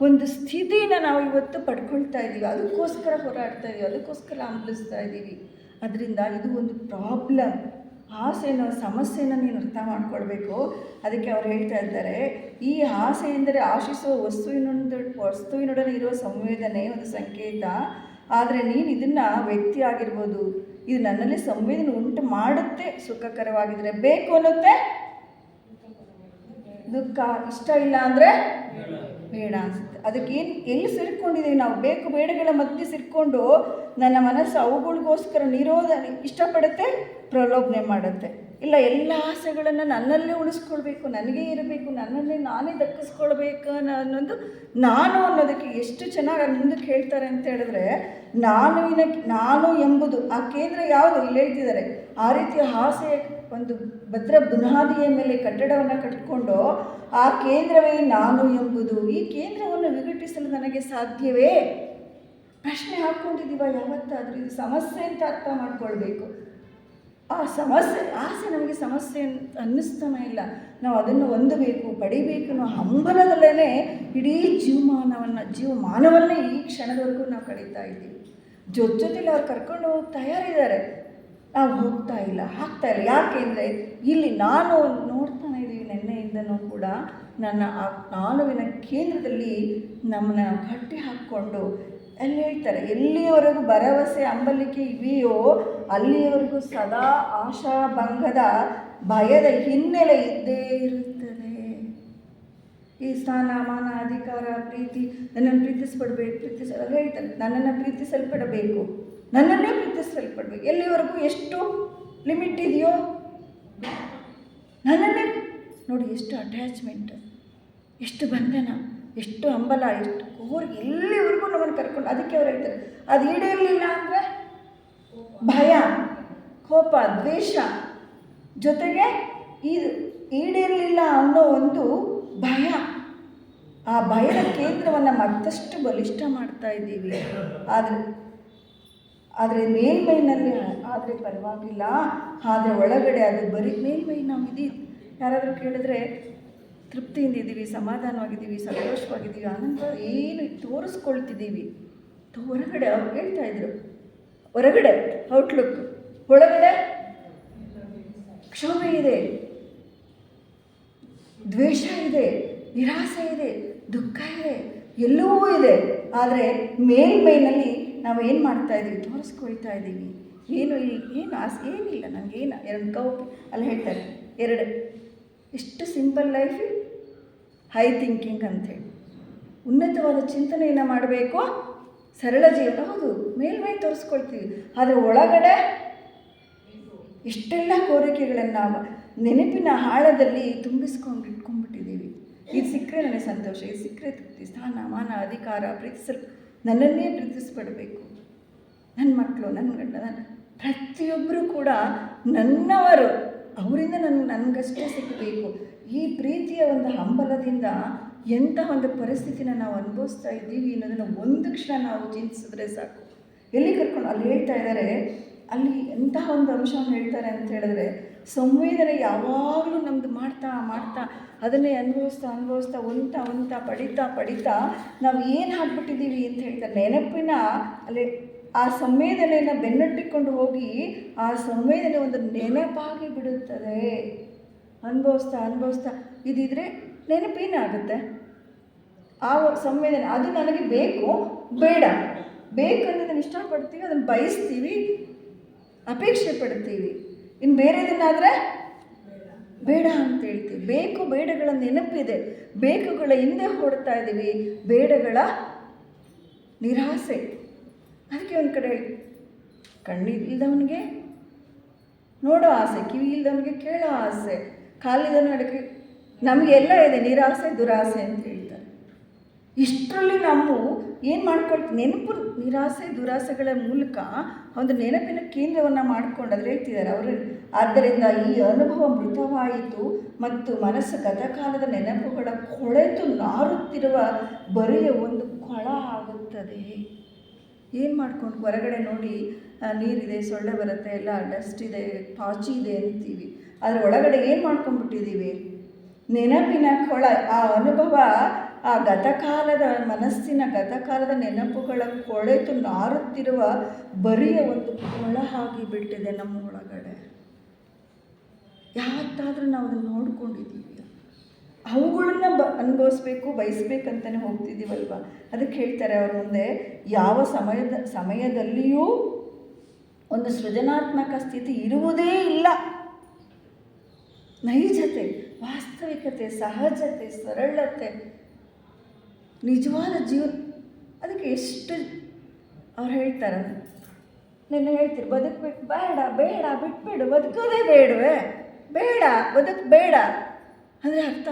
ಒಂದು ಸ್ಥಿತಿನ ನಾವು ಇವತ್ತು ಪಡ್ಕೊಳ್ತಾ ಇದ್ದೀವಿ. ಅದಕ್ಕೋಸ್ಕರ ಹೋರಾಡ್ತಾ ಇದ್ದೀವಿ, ಅದಕ್ಕೋಸ್ಕರ ಹಂಬಲಿಸ್ತಾ ಇದ್ದೀವಿ. ಅದರಿಂದ ಇದು ಒಂದು ಪ್ರಾಬ್ಲಮ್. ಆಸೆನ ಸಮಸ್ಯೆನ ನೀನು ಅರ್ಥ ಮಾಡ್ಕೊಳ್ಬೇಕು. ಅದಕ್ಕೆ ಅವ್ರು ಹೇಳ್ತಾ ಇದ್ದಾರೆ, ಈ ಆಸೆ ಎಂದರೆ ಆಶಿಸುವ ವಸ್ತುವಿನೊಡನೆ ಇರುವ ಸಂವೇದನೆ, ಒಂದು ಸಂಕೇತ. ಆದರೆ ನೀನು ಇದನ್ನು ವ್ಯಕ್ತಿ ಆಗಿರ್ಬೋದು, ಇದು ನನ್ನಲ್ಲಿ ಸಂವೇದನೆ ಉಂಟು ಮಾಡುತ್ತೆ. ಸುಖಕರವಾಗಿದ್ದರೆ ಬೇಕು ಅನ್ನುತ್ತೆ, ದುಃಖ ಇಷ್ಟ ಇಲ್ಲ ಅಂದರೆ ಬೇಡ ಅನಿಸುತ್ತೆ. ಅದಕ್ಕೇನು ಎಲ್ಲಿ ಸೇರ್ಕೊಂಡಿದ್ದೀವಿ ನಾವು? ಬೇಕು ಬೇಡಗಳ ಮಧ್ಯೆ ಸೇರಿಕೊಂಡು ನನ್ನ ಮನಸ್ಸು ಅವುಗಳಿಗೋಸ್ಕರ ಇಷ್ಟಪಡುತ್ತೆ, ಪ್ರಲೋಭನೆ ಮಾಡುತ್ತೆ. ಇಲ್ಲ, ಎಲ್ಲ ಆಸೆಗಳನ್ನು ನನ್ನಲ್ಲೇ ಉಳಿಸ್ಕೊಳ್ಬೇಕು, ನನಗೇ ಇರಬೇಕು, ನನ್ನನ್ನೇ ನಾನೇ ದಕ್ಕಿಸ್ಕೊಳ್ಬೇಕು ಅನ್ನೋದು ನಾನು ಅನ್ನೋದಕ್ಕೆ ಎಷ್ಟು ಚೆನ್ನಾಗಿ ಅಲ್ಲಿ ಮುಂದಕ್ಕೆ ಹೇಳ್ತಾರೆ ಅಂತ ಹೇಳಿದ್ರೆ, ನಾನು ಎಂಬುದು ಆ ಕೇಂದ್ರ ಯಾವುದು ಇಲ್ಲಿ ಹೇಳ್ತಿದ್ದಾರೆ. ಆ ರೀತಿಯ ಆಸೆಯ ಒಂದು ಭದ್ರ ಬುನಾದಿಯ ಮೇಲೆ ಕಟ್ಟಡವನ್ನು ಕಟ್ಟಿಕೊಂಡು ಆ ಕೇಂದ್ರವೇ ನಾನು ಎಂಬುದು. ಈ ಕೇಂದ್ರವನ್ನು ವಿಘಟಿಸಲು ನನಗೆ ಸಾಧ್ಯವೇ? ಪ್ರಶ್ನೆ ಹಾಕ್ಕೊಂಡಿದ್ದೀವ ಯಾವತ್ತಾದರೂ? ಇದು ಸಮಸ್ಯೆ ಅಂತ ಅರ್ಥ ಮಾಡ್ಕೊಳ್ಬೇಕು. ಆ ಸಮಸ್ಯೆ, ಆಸೆ ನಮಗೆ ಸಮಸ್ಯೆ ಅನ್ನಿಸ್ತಾನೆ ಇಲ್ಲ. ನಾವು ಅದನ್ನು ಹೊಂದಬೇಕು, ಪಡಿಬೇಕು ಅನ್ನೋ ಹಂಬಲದಲ್ಲೇ ಇಡೀ ಜೀವಮಾನವನ್ನೇ ಈ ಕ್ಷಣದವರೆಗೂ ನಾವು ಕಳೀತಾ ಇದ್ದೀವಿ. ಜೊತೆಲಿ ಅವ್ರು ಕರ್ಕೊಂಡು ಹೋಗಿ ತಯಾರಿದ್ದಾರೆ, ನಾವು ಹೋಗ್ತಾ ಇಲ್ಲ, ಆಗ್ತಾ ಇಲ್ಲ. ಯಾಕೆಂದರೆ ಇಲ್ಲಿ ನಾನು ನೋಡ್ತಾನೆ ಇದ್ದೀವಿ, ನೆನ್ನೆಯಿಂದನೂ ಕೂಡ ನನ್ನ ಆ ನಾನುವಿನ ಕೇಂದ್ರದಲ್ಲಿ ನಮ್ಮನ್ನ ಗಟ್ಟಿ ಹಾಕ್ಕೊಂಡು ಅಲ್ಲಿ ಹೇಳ್ತಾರೆ, ಎಲ್ಲಿಯವರೆಗೂ ಭರವಸೆ ಹಂಬಲಿಕೆ ಇವೆಯೋ ಅಲ್ಲಿಯವರೆಗೂ ಸದಾ ಆಶಾಭಂಗದ ಭಯದ ಹಿನ್ನೆಲೆ ಇದ್ದೇ ಇರುತ್ತದೆ. ಈ ಸ್ಥಾನ, ಮಾನ, ಅಧಿಕಾರ, ಪ್ರೀತಿ, ನನ್ನನ್ನು ಪ್ರೀತಿಸಲು ಹೇಳ್ತಾರೆ, ನನ್ನನ್ನು ಪ್ರೀತಿಸಲ್ಪಡಬೇಕು, ನನ್ನನ್ನೇ ಪ್ರೀತಿಸಲ್ಪಡಬೇಕು. ಎಲ್ಲಿವರೆಗೂ ಎಷ್ಟು ಲಿಮಿಟ್ ಇದೆಯೋ ನನ್ನನ್ನೇ ನೋಡಿ, ಎಷ್ಟು ಅಟ್ಯಾಚ್ಮೆಂಟ್, ಎಷ್ಟು ಬಂಧನ, ಎಷ್ಟು ಹಂಬಲ, ಎಷ್ಟು ಎಲ್ಲಿವರೆಗೂ ನಮ್ಮನ್ನು ಕರ್ಕೊಂಡು. ಅದಕ್ಕೆ ಅವ್ರು ಹೇಳ್ತಾರೆ, ಅದು ಈಡೇರಲಿಲ್ಲ ಅಂದರೆ ಭಯ, ಕೋಪ, ದ್ವೇಷ, ಜೊತೆಗೆ ಇದು ಈಡೇರಲಿಲ್ಲ ಅನ್ನೋ ಒಂದು ಭಯ. ಆ ಭಯದ ಕೇಂದ್ರವನ್ನು ಮತ್ತಷ್ಟು ಬಲಿಷ್ಠ ಮಾಡ್ತಾ ಇದ್ದೀವಿ. ಆದರೆ ಮೇಲ್ಮೈನಲ್ಲಿ ಆದರೆ ಪರವಾಗಿಲ್ಲ, ಆದರೆ ಒಳಗಡೆ ಅದು ಬರೀ ಮೇಲ್ಮೈ ನಾವು ಯಾರಾದರೂ ಕೇಳಿದ್ರೆ ತೃಪ್ತಿಯಿಂದ ಇದ್ದೀವಿ, ಸಮಾಧಾನವಾಗಿದ್ದೀವಿ, ಸಂತೋಷವಾಗಿದ್ದೀವಿ, ಆನಂದ ಏನು ತೋರಿಸ್ಕೊಳ್ತಿದ್ದೀವಿ. ಹೊರಗಡೆ ಅವ್ರು ಹೇಳ್ತಾಯಿದ್ರು, ಹೊರಗಡೆ ಔಟ್ಲುಕ್, ಒಳಗಡೆ ಕ್ಷೋಭೆ ಇದೆ, ದ್ವೇಷ ಇದೆ, ನಿರಾಸೆ ಇದೆ, ದುಃಖ ಇದೆ, ಎಲ್ಲವೂ ಇದೆ. ಆದರೆ ಮೇಲ್ಮೈನಲ್ಲಿ ನಾವು ಏನು ಮಾಡ್ತಾಯಿದ್ದೀವಿ? ತೋರಿಸ್ಕೊಳ್ತಾ ಇದ್ದೀವಿ. ಏನು ಆಸೆ ಏನಿಲ್ಲ, ನನಗೇನು 2 ಕೌಪಿ ಅಲ್ಲಿ ಹೇಳ್ತಾರೆ, 2 ಎಷ್ಟು ಸಿಂಪಲ್ ಲೈಫ್, ಹೈ ಥಿಂಕಿಂಗ್ ಅಂಥೇಳಿ. ಉನ್ನತವಾದ ಚಿಂತನೆಯನ್ನು ಮಾಡಬೇಕು, ಸರಳ ಜೀವನ. ಹೌದು, ಮೇಲ್ಮೈ ತೋರಿಸ್ಕೊಳ್ತೀವಿ, ಆದರೆ ಒಳಗಡೆ ಇಷ್ಟೆಲ್ಲ ಕೋರಿಕೆಗಳನ್ನು ನೆನಪಿನ ಆಳದಲ್ಲಿ ಇಟ್ಕೊಂಡ್ಬಿಟ್ಟಿದ್ದೀವಿ. ಇದು ಸಿಕ್ಕರೆ ನನಗೆ ಸಂತೋಷ, ಇದು ಸಿಕ್ಕರೆ ತೃಪ್ತಿ, ಸ್ಥಾನ, ಮಾನ, ಅಧಿಕಾರ, ನನ್ನನ್ನೇ ಪ್ರೀತಿಸ್ಬಿಡಬೇಕು. ನನ್ನ ಮಕ್ಕಳು, ನನ್ನ ಗಂಡ, ಪ್ರತಿಯೊಬ್ಬರು ಕೂಡ ನನ್ನವರು, ಅವರಿಂದ ನನಗಷ್ಟೇ ಸಿಗಬೇಕು. ಈ ಪ್ರೀತಿಯ ಒಂದು ಹಂಬಲದಿಂದ ಎಂಥ ಒಂದು ಪರಿಸ್ಥಿತಿನ ನಾವು ಅನುಭವಿಸ್ತಾ ಇದ್ದೀವಿ ಅನ್ನೋದನ್ನು ಒಂದು ಕ್ಷಣ ನಾವು ಚಿಂತಿಸಿದ್ರೆ ಸಾಕು. ಎಲ್ಲಿ ಕರ್ಕೊಂಡು ಅಲ್ಲಿ ಹೇಳ್ತಾ ಇದ್ದಾರೆ, ಅಲ್ಲಿ ಎಂತಹ ಒಂದು ಅಂಶವನ್ನು ಹೇಳ್ತಾರೆ ಅಂತ ಹೇಳಿದ್ರೆ, ಸಂವೇದನೆ ಯಾವಾಗಲೂ ನಮ್ಮದು ಮಾಡ್ತಾ ಮಾಡ್ತಾ ಅದನ್ನೇ ಅನುಭವಿಸ್ತಾ ಪಡಿತಾ ನಾವು ಏನು ಹಾಕ್ಬಿಟ್ಟಿದ್ದೀವಿ ಅಂತ ಹೇಳ್ತಾರೆ. ನೆನಪಿನ ಅಲ್ಲಿ ಆ ಸಂವೇದನೆಯನ್ನು ಬೆನ್ನಟ್ಟಿಕೊಂಡು ಹೋಗಿ ಆ ಸಂವೇದನೆ ಒಂದು ನೆನಪಾಗಿ ಬಿಡುತ್ತದೆ. ಅನುಭವಿಸ್ತಾ ಇದಿದ್ರೆ ನೆನಪೇನಾಗುತ್ತೆ? ಆ ಸಂವೇದನೆ ಅದು ನನಗೆ ಬೇಕು, ಬೇಡ, ಬೇಕು ಅನ್ನೋದನ್ನು ಇಷ್ಟಪಡ್ತೀವಿ, ಅದನ್ನು ಬಯಸ್ತೀವಿ, ಅಪೇಕ್ಷೆ ಪಡ್ತೀವಿ. ಇನ್ನು ಬೇರೆದನ್ನಾದರೆ ಬೇಡ ಅಂತ ಹೇಳ್ತೀವಿ. ಬೇಕು ಬೇಡಗಳ ನೆನಪಿದೆ, ಬೇಕುಗಳ ಹಿಂದೆ ಹೊಡ್ತಾ ಇದ್ದೀವಿ, ಬೇಡಗಳ ನಿರಾಸೆ. ಅದಕ್ಕೆ ಒಂದು ಕಡೆ ಹೇಳಿ, ಕಣ್ಣಿಲ್ಲದವನಿಗೆ ನೋಡೋ ಆಸೆ, ಕಿವಿ ಇಲ್ಲದವನಿಗೆ ಕೇಳೋ ಆಸೆ, ಕಾಲಿದವನ ಅಡಕೆ, ನಮಗೆಲ್ಲ ಇದೆ ನಿರಾಸೆ ದುರಾಸೆ ಅಂತ ಹೇಳ್ತಾರೆ. ಇಷ್ಟರಲ್ಲಿ ನಾವು ಏನು ಮಾಡ್ಕೊಳ್ತೀವಿ, ನೆನಪು ನಿರಾಸೆ ದುರಾಸೆಗಳ ಮೂಲಕ ಒಂದು ನೆನಪಿನ ಕೇಂದ್ರವನ್ನು ಮಾಡಿಕೊಂಡು ಅದ್ರ ಹೇಳ್ತಿದ್ದಾರೆ ಅವರು. ಆದ್ದರಿಂದ ಈ ಅನುಭವ ಮೃತವಾಯಿತು ಮತ್ತು ಮನಸ್ಸು ಗತಕಾಲದ ನೆನಪುಗಳ ಕೊಳೆತು ನಾರುತ್ತಿರುವ ಬರೆಯ ಒಂದು ಕೊಳ ಆಗುತ್ತದೆ. ಏನು ಮಾಡ್ಕೊಂಡು ಹೊರಗಡೆ ನೋಡಿ ನೀರಿದೆ, ಸೊಳ್ಳೆ ಬರುತ್ತೆ, ಎಲ್ಲ ಡಸ್ಟ್ ಇದೆ, ಪಾಚಿ ಇದೆ ಅಂತೀವಿ. ಅದರ ಒಳಗಡೆ ಏನು ಮಾಡ್ಕೊಂಡ್ಬಿಟ್ಟಿದ್ದೀವಿ? ನೆನಪಿನ ಕೊಳ, ಆ ಅನುಭವ, ಆ ಗತಕಾಲದ ಮನಸ್ಸಿನ ಗತಕಾಲದ ನೆನಪುಗಳ ಕೊಳೆತು ನಾರುತ್ತಿರುವ ಬರಿಯ ಒಂದು ಕೊಳ ಆಗಿ ಬಿಟ್ಟಿದೆ ನಮ್ಮ ಒಳಗಡೆ. ಯಾವತ್ತಾದರೂ ನಾವು ಅದನ್ನು ನೋಡ್ಕೊಂಡಿದ್ದೀವಿ? ಅವುಗಳನ್ನ ಅನುಭವಿಸ್ಬೇಕು, ಬಯಸ್ಬೇಕಂತಲೇ ಹೋಗ್ತಿದ್ದೀವಲ್ವ. ಅದಕ್ಕೆ ಹೇಳ್ತಾರೆ ಅವ್ರ ಮುಂದೆ, ಯಾವ ಸಮಯದಲ್ಲಿಯೂ ಒಂದು ಸೃಜನಾತ್ಮಕ ಸ್ಥಿತಿ ಇರುವುದೇ ಇಲ್ಲ. ನೈಜತೆ, ವಾಸ್ತವಿಕತೆ, ಸಹಜತೆ, ಸರಳತೆ, ನಿಜವಾದ ಜೀವನ. ಅದಕ್ಕೆ ಎಷ್ಟು ಅವ್ರು ಹೇಳ್ತಾರೆ, ನಿನ್ನೆ ಹೇಳ್ತೀರಿ ಬದುಕಬೇಕು, ಬೇಡ ಬಿಟ್ಬಿಡು, ಬದುಕೋದೇ ಬೇಡವೇ, ಬೇಡ ಅಂದರೆ ಅರ್ಥ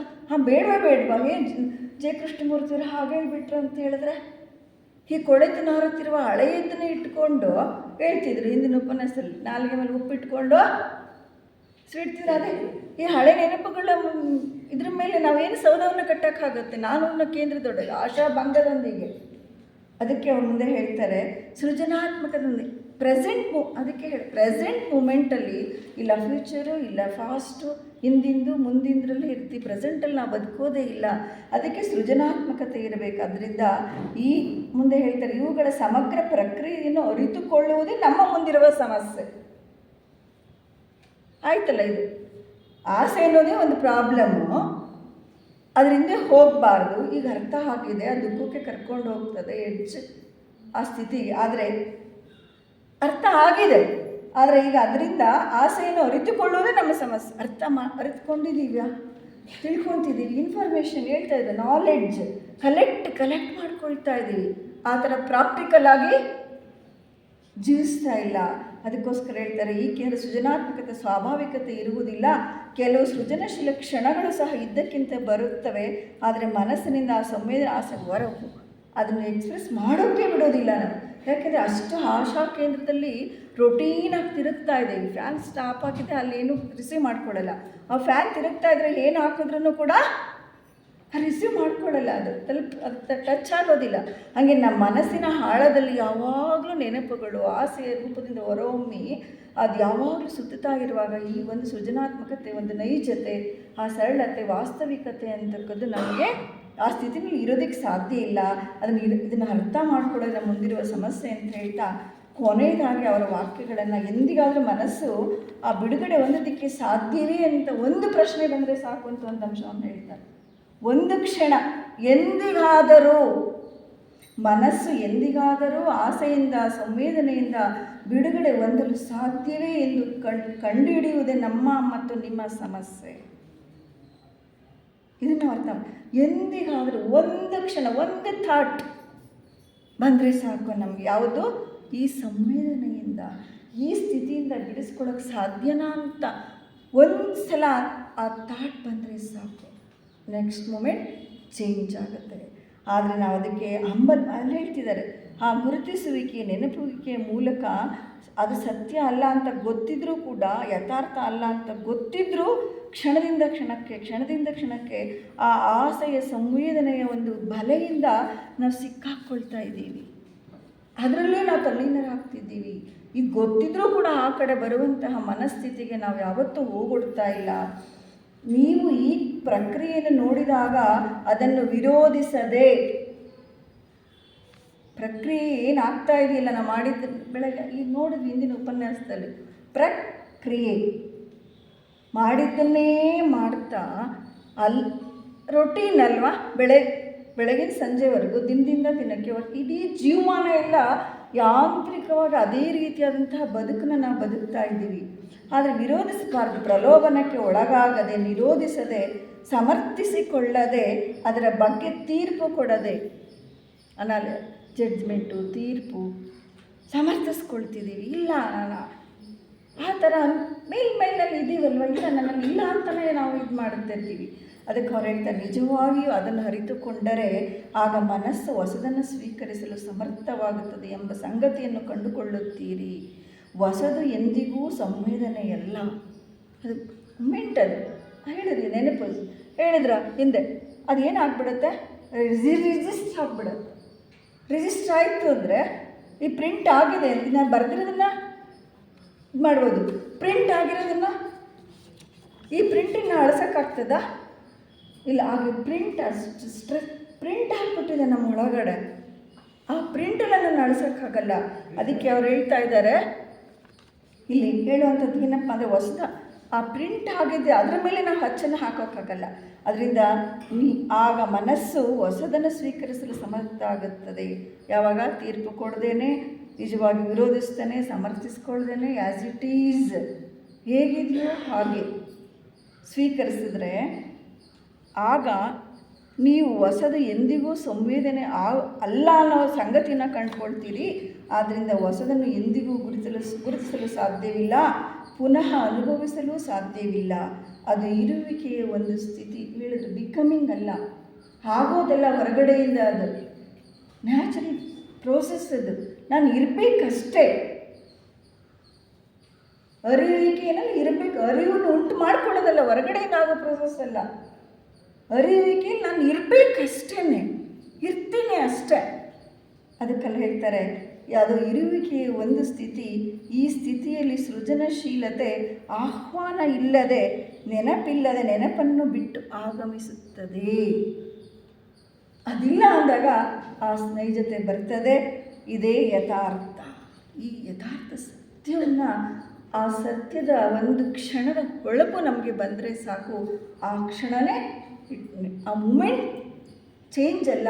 ಬೇಡವಾ ಏನು ಜೆ ಕೃಷ್ಣಮೂರ್ತಿಯವರು ಹಾಗೆ ಬಿಟ್ರು ಅಂತ ಹೇಳಿದ್ರೆ, ಈ ಕೊಳೆತು ನಾರುತ್ತಿರುವ ಹಳೆಯದನ್ನೇ ಇಟ್ಕೊಂಡು ಹೇಳ್ತಿದ್ರು ಹಿಂದಿನ ಉಪನ್ಯಾಸದಲ್ಲಿ, ನಾಲಿಗೆ ಮೇಲೆ ಉಪ್ಪಿಟ್ಕೊಂಡು ಸ್ವೀಟ್ತಿದ್ರು. ಅದೇ ಈ ಹಳೆ ನೆನಪುಗಳ ಇದ್ರ ಮೇಲೆ ನಾವೇನು ಸೌಧವನ್ನು ಕಟ್ಟೋಕ್ಕಾಗುತ್ತೆ? ನಾನು ಅನ್ನೋ ಕೇಂದ್ರದೊಳಗೆ ಆಶಾ ಭಂಗದೊಂದಿಗೆ. ಅದಕ್ಕೆ ಅವ್ರ ಮುಂದೆ ಹೇಳ್ತಾರೆ, ಸೃಜನಾತ್ಮಕದೊಂದಿಗೆ ಅದಕ್ಕೆ ಪ್ರೆಸೆಂಟ್ ಮೂಮೆಂಟಲ್ಲಿ ಇಲ್ಲ ಫ್ಯೂಚರು, ಇಲ್ಲ ಫಾಸ್ಟು, ಹಿಂದಿಂದು ಮುಂದಿಂದ್ರಲ್ಲಿ ಇರ್ತೀವಿ. ಪ್ರೆಸೆಂಟಲ್ಲಿ ನಾವು ಬದುಕೋದೇ ಇಲ್ಲ. ಅದಕ್ಕೆ ಸೃಜನಾತ್ಮಕತೆ ಇರಬೇಕು. ಅದರಿಂದ ಈ ಮುಂದೆ ಹೇಳ್ತಾರೆ, ಇವುಗಳ ಸಮಗ್ರ ಪ್ರಕ್ರಿಯೆಯನ್ನು ಅರಿತುಕೊಳ್ಳುವುದೇ ನಮ್ಮ ಮುಂದಿರುವ ಸಮಸ್ಯೆ. ಆಯ್ತಲ್ಲ, ಇದು ಆಸೆ ಅನ್ನೋದೇ ಒಂದು ಪ್ರಾಬ್ಲಮ್ಮು, ಅದರಿಂದ ಹೋಗಬಾರ್ದು. ಈಗ ಅರ್ಥ ಆಗಿದೆ, ಆ ದುಃಖಕ್ಕೆ ಕರ್ಕೊಂಡು ಹೋಗ್ತದೆ ಆ ಸ್ಥಿತಿಗೆ. ಆದರೆ ಅರ್ಥ ಆಗಿದೆ, ಆದರೆ ಈಗ ಅದರಿಂದ ಆಸೆಯನ್ನು ಅರಿತುಕೊಳ್ಳೋದೇ ನಮ್ಮ ಸಮಸ್ಯೆ. ಅರಿತುಕೊಂಡಿದ್ದೀವ್ಯಾ, ತಿಳ್ಕೊತಿದ್ದೀವಿ, ಇನ್ಫಾರ್ಮೇಷನ್ ಹೇಳ್ತಾ ಇದ್ದೆ, ನಾಲೆಡ್ಜ್ ಕಲೆಕ್ಟ್ ಮಾಡ್ಕೊಳ್ತಾ ಇದ್ದೀವಿ. ಆ ಥರ ಪ್ರಾಕ್ಟಿಕಲ್ ಆಗಿ ಜೀವಿಸ್ತಾ ಇಲ್ಲ. ಅದಕ್ಕೋಸ್ಕರ ಹೇಳ್ತಾರೆ, ಈ ಕೇಂದ್ರ ಸೃಜನಾತ್ಮಕತೆ ಸ್ವಾಭಾವಿಕತೆ ಇರುವುದಿಲ್ಲ. ಕೆಲವು ಸೃಜನಶೀಲ ಕ್ಷಣಗಳು ಸಹ ಇದ್ದಕ್ಕಿಂತ ಬರುತ್ತವೆ, ಆದರೆ ಮನಸ್ಸಿನಿಂದ ಆ ಸಂವೇದನೆ ಆಸೆ ಹೊರಗು ಅದನ್ನು ಎಕ್ಸ್ಪ್ರೆಸ್ ಮಾಡೋಕ್ಕೆ ಬಿಡೋದಿಲ್ಲ ನಾವು. ಯಾಕೆಂದರೆ ಅಷ್ಟು ಆಶಾ ಕೇಂದ್ರದಲ್ಲಿ ರೊಟೀನಾಗಿ ತಿರುಗ್ತಾ ಇದೆ. ಈ ಫ್ಯಾನ್ ಸ್ಟಾಪ್ ಆಗಿದೆ, ಅಲ್ಲೇನು ರಿಸೀವ್ ಮಾಡ್ಕೊಳ್ಳಲ್ಲ. ಆ ಫ್ಯಾನ್ ತಿರುಗ್ತಾ ಇದ್ದರೆ ಏನು ಹಾಕಿದ್ರೂ ಕೂಡ ರಿಸೀವ್ ಮಾಡ್ಕೊಳ್ಳಲ್ಲ, ಅದು ಟಚ್ ಆಗೋದಿಲ್ಲ. ಹಾಗೆ ನಮ್ಮ ಮನಸ್ಸಿನ ಆಳದಲ್ಲಿ ಯಾವಾಗಲೂ ನೆನಪುಗಳು ಆಸೆಯ ರೂಪದಿಂದ ಹೊರಹೊಮ್ಮಿ ಅದು ಯಾವಾಗಲೂ ಸುತ್ತುತ್ತಾ ಇರುವಾಗ ಈ ಒಂದು ಸೃಜನಾತ್ಮಕತೆ, ಒಂದು ನೈಜತೆ, ಆ ಸರಳತೆ, ವಾಸ್ತವಿಕತೆ ಅಂತಕ್ಕದ್ದು ನಮಗೆ ಆ ಸ್ಥಿತಿನಲ್ಲಿ ಇರೋದಕ್ಕೆ ಸಾಧ್ಯ ಇಲ್ಲ. ಇದನ್ನು ಅರ್ಥ ಮಾಡ್ಕೊಳ್ಳೋದು ನಮ್ಮ ಮುಂದಿರುವ ಸಮಸ್ಯೆ ಅಂತ ಹೇಳ್ತಾ, ಕೊನೆಯದಾಗಿ ಅವರ ವಾಕ್ಯಗಳನ್ನು ಎಂದಿಗಾದರೂ ಮನಸ್ಸು ಆ ಬಿಡುಗಡೆ ಹೊಂದೋದಕ್ಕೆ ಸಾಧ್ಯವೇ ಅಂತ ಒಂದು ಪ್ರಶ್ನೆ ಬಂದರೆ ಸಾಕು ಅಂತ ಒಂದು ಅಂಶವನ್ನು ಹೇಳ್ತಾರೆ. ಒಂದು ಕ್ಷಣ ಎಂದಿಗಾದರೂ ಮನಸ್ಸು ಎಂದಿಗಾದರೂ ಆಸೆಯಿಂದ, ಸಂವೇದನೆಯಿಂದ ಬಿಡುಗಡೆ ಹೊಂದಲು ಸಾಧ್ಯವೇ ಎಂದು ಕಂಡುಹಿಡಿಯುವುದೇ ನಮ್ಮ ಮತ್ತು ನಿಮ್ಮ ಸಮಸ್ಯೆ. ಇದನ್ನು ಅರ್ಥ ಎಂದಿಗಾದರೂ ಒಂದು ಕ್ಷಣ, ಒಂದು ಥಾಟ್ ಬಂದರೆ ಸಾಕು ನಮಗೆ. ಯಾವುದು? ಈ ಸಂವೇದನೆಯಿಂದ, ಈ ಸ್ಥಿತಿಯಿಂದ ಬಿಡಿಸ್ಕೊಳ್ಳೋಕ್ಕೆ ಸಾಧ್ಯನಾ ಅಂತ ಒಂದು ಸಲ ಆ ಥಾಟ್ ಬಂದರೆ ಸಾಕು, ನೆಕ್ಸ್ಟ್ ಮೂಮೆಂಟ್ ಚೇಂಜ್ ಆಗುತ್ತೆ. ಆದರೆ ನಾವು ಅದಕ್ಕೆ ಅಲ್ಲಿ ಹೇಳ್ತಿದ್ದಾರೆ, ಆ ಗುರುತಿಸುವಿಕೆ ನೆನಪುವಿಕೆಯ ಮೂಲಕ ಅದು ಸತ್ಯ ಅಲ್ಲ ಅಂತ ಗೊತ್ತಿದ್ರೂ ಕೂಡ, ಯಥಾರ್ಥ ಅಲ್ಲ ಅಂತ ಗೊತ್ತಿದ್ರೂ ಕ್ಷಣದಿಂದ ಕ್ಷಣಕ್ಕೆ ಆ ಆಸೆಯ ಸಂವೇದನೆಯ ಒಂದು ಬಲೆಯಿಂದ ನಾವು ಸಿಕ್ಕಾಕ್ಕೊಳ್ತಾ ಇದ್ದೀವಿ. ಅದರಲ್ಲೇ ನಾವು ತಲ್ಲೀನರಾಗ್ತಿದ್ದೀವಿ. ಇದು ಗೊತ್ತಿದ್ರೂ ಕೂಡ ಆ ಕಡೆ ಬರುವಂತಹ ಮನಸ್ಥಿತಿಗೆ ನಾವು ಯಾವತ್ತೂ ಹೋಗೊಡ್ತಾ ಇಲ್ಲ. ನೀವು ಈ ಪ್ರಕ್ರಿಯೆಯನ್ನು ನೋಡಿದಾಗ ಅದನ್ನು ವಿರೋಧಿಸದೆ, ಪ್ರಕ್ರಿಯೆ ಏನಾಗ್ತಾ ಇದೆಯಲ್ಲ ನಾವು ಮಾಡಿದ ಬೆಳಗ್ಗೆ ಈಗ ನೋಡಿದ್ವಿ ಹಿಂದಿನ ಉಪನ್ಯಾಸದಲ್ಲಿ, ಪ್ರಕ್ರಿಯೆ ಮಾಡಿದ್ದನ್ನೇ ಮಾಡ್ತಾ ರೊಟೀನ್ ಅಲ್ವಾ, ಬೆಳಗಿನ ಸಂಜೆವರೆಗೂ ದಿನದಿಂದ ದಿನಕ್ಕೆ ಇಡೀ ಜೀವಮಾನ ಎಲ್ಲ ಯಾಂತ್ರಿಕವಾಗಿ ಅದೇ ರೀತಿಯಾದಂತಹ ಬದುಕನ್ನು ನಾವು ಬದುಕ್ತಾ ಇದ್ದೀವಿ. ಆದರೆ ವಿರೋಧಿಸಬಾರ್ದು. ಪ್ರಲೋಭನಕ್ಕೆ ಒಳಗಾಗದೆ, ನಿರೋಧಿಸದೆ, ಸಮರ್ಥಿಸಿಕೊಳ್ಳದೆ, ಅದರ ಬಗ್ಗೆ ತೀರ್ಪು ಕೊಡದೆ, ಜಡ್ಜ್ಮೆಂಟು, ತೀರ್ಪು ಸಮರ್ಥಿಸ್ಕೊಳ್ತಿದ್ದೀವಿ. ಇಲ್ಲ ನಾನು ಆ ಥರ ಮೇಲ್ಮೇಲಲ್ಲಿ ಇದ್ದೀವಲ್ವ, ಇಲ್ಲ ನನ್ನಲ್ಲಿ ಇಲ್ಲ ಅಂತಲೇ ನಾವು ಇದು ಮಾಡ್ತಿರ್ತೀವಿ. ಅದಕ್ಕೆ ಅವ್ರು ಹೇಳ್ತಾರೆ, ನಿಜವಾಗಿಯೂ ಅದನ್ನು ಅರಿತುಕೊಂಡರೆ ಆಗ ಮನಸ್ಸು ಹೊಸದನ್ನು ಸ್ವೀಕರಿಸಲು ಸಮರ್ಥವಾಗುತ್ತದೆ ಎಂಬ ಸಂಗತಿಯನ್ನು ಕಂಡುಕೊಳ್ಳುತ್ತೀರಿ. ಹೊಸದು ಎಂದಿಗೂ ಸಂವೇದನೆಯಲ್ಲ, ಅದು ಮೂಮೆಂಟ್. ಅದು ಹೇಳಿದ್ರಿ, ನೆನಪು ಹೇಳಿದ್ರ ಹಿಂದೆ, ಅದೇನಾಗ್ಬಿಡುತ್ತೆ, ರಿಜಿಸ್ಟರ್ ಆಗಿಬಿಡುತ್ತೆ. ರಿಜಿಸ್ಟರ್ ಆಯಿತು ಅಂದರೆ ಈ ಪ್ರಿಂಟ್ ಆಗಿದೆ, ನಾನು ಬರೆದಿರೋದನ್ನು ಇದು ಮಾಡ್ಬೋದು. ಪ್ರಿಂಟ್ ಆಗಿರೋದನ್ನು ಈ ಪ್ರಿಂಟನ್ನು ಅಳಿಸೋಕ್ಕಾಗ್ತದಾ? ಇಲ್ಲ. ಹಾಗೆ ಪ್ರಿಂಟ್ ಅಷ್ಟು ಪ್ರಿಂಟ್ ಆಗಿಬಿಟ್ಟಿದೆ ನಮ್ಮ ಒಳಗಡೆ. ಆ ಪ್ರಿಂಟನ್ನು ನಾನು ಅಳಿಸೋಕ್ಕಾಗಲ್ಲ. ಅದಕ್ಕೆ ಅವ್ರು ಹೇಳ್ತಾ ಇದ್ದಾರೆ ಇಲ್ಲಿ ಹೇಳುವಂಥದ್ದು ಏನಪ್ಪ ಅಂದರೆ, ಹೊಸದ ಆ ಪ್ರಿಂಟ್ ಆಗಿದೆ, ಅದರ ಮೇಲೆ ನಾವು ಅಚ್ಚನ್ನು ಹಾಕೋಕ್ಕಾಗಲ್ಲ. ಅದರಿಂದ ಆಗ ಮನಸ್ಸು ಹೊಸದನ್ನು ಸ್ವೀಕರಿಸಲು ಸಮರ್ಥ ಆಗುತ್ತದೆ. ಯಾವಾಗ ತೀರ್ಪು ಕೊಡದೇನೆ, ನಿಜವಾಗಿ ವಿರೋಧಿಸ್ತೇನೆ, ಸಮರ್ಥಿಸ್ಕೊಳ್ದೇನೆ, ಆ್ಯಸ್ ಇಟ್ ಈಸ್ ಹೇಗಿದೆಯೋ ಹಾಗೆ ಸ್ವೀಕರಿಸಿದ್ರೆ ಆಗ ನೀವು ಹೊಸದು ಎಂದಿಗೂ ಸಂವೇದನೆ ಅಲ್ಲ ಅನ್ನೋ ಸಂಗತಿನ ಕಂಡುಕೊಳ್ತೀರಿ. ಆದ್ದರಿಂದ ಹೊಸದನ್ನು ಎಂದಿಗೂ ಗುರುತಿಸಲು ಸಾಧ್ಯವಿಲ್ಲ, ಪುನಃ ಅನುಭವಿಸಲು ಸಾಧ್ಯವಿಲ್ಲ. ಅದು ಇರುವಿಕೆಯ ಒಂದು ಸ್ಥಿತಿ. ಹೇಳಿದ್ರು ಬಿಕಮಿಂಗ್ ಅಲ್ಲ, ಆಗೋದೆಲ್ಲ ಹೊರಗಡೆಯಿಂದ, ಅದು ನ್ಯಾಚುರಲ್ ಪ್ರೋಸೆಸ್. ಅದು ನಾನು ಇರಬೇಕಷ್ಟೇ, ಅರಿವಿಕೆಯಲ್ಲಿ ಇರಬೇಕು. ಅರಿವನ್ನು ಉಂಟು ಮಾಡ್ಕೊಳ್ಳೋದಲ್ಲ, ಹೊರಗಡೆಯಿಂದ ಆಗೋ ಪ್ರೋಸೆಸ್ ಅಲ್ಲ. ಅರಿವಿಕೆಯಲ್ಲಿ ನಾನು ಇರಬೇಕಷ್ಟೇ, ಇರ್ತೀನಿ ಅಷ್ಟೇ. ಅದಕ್ಕೆಲ್ಲ ಹೇಳ್ತಾರೆ, ಅದು ಇರುವಿಕೆಯ ಒಂದು ಸ್ಥಿತಿ. ಈ ಸ್ಥಿತಿಯಲ್ಲಿ ಸೃಜನಶೀಲತೆ ಆಹ್ವಾನ ಇಲ್ಲದೆ, ನೆನಪಿಲ್ಲದೆ, ನೆನಪನ್ನು ಬಿಟ್ಟು ಆಗಮಿಸುತ್ತದೆ. ಅದಿಲ್ಲ ಅಂದಾಗ ಆ ನೈಜತೆ ಬರ್ತದೆ. ಇದೇ ಯಥಾರ್ಥ. ಈ ಯಥಾರ್ಥ ಸತ್ಯವನ್ನು, ಆ ಸತ್ಯದ ಒಂದು ಕ್ಷಣದ ಹೊಳಪು ನಮಗೆ ಬಂದರೆ ಸಾಕು. ಆ ಕ್ಷಣವೇ ಆ ಮೂಮೆಂಟ್ ಚೇಂಜ್ ಅಲ್ಲ,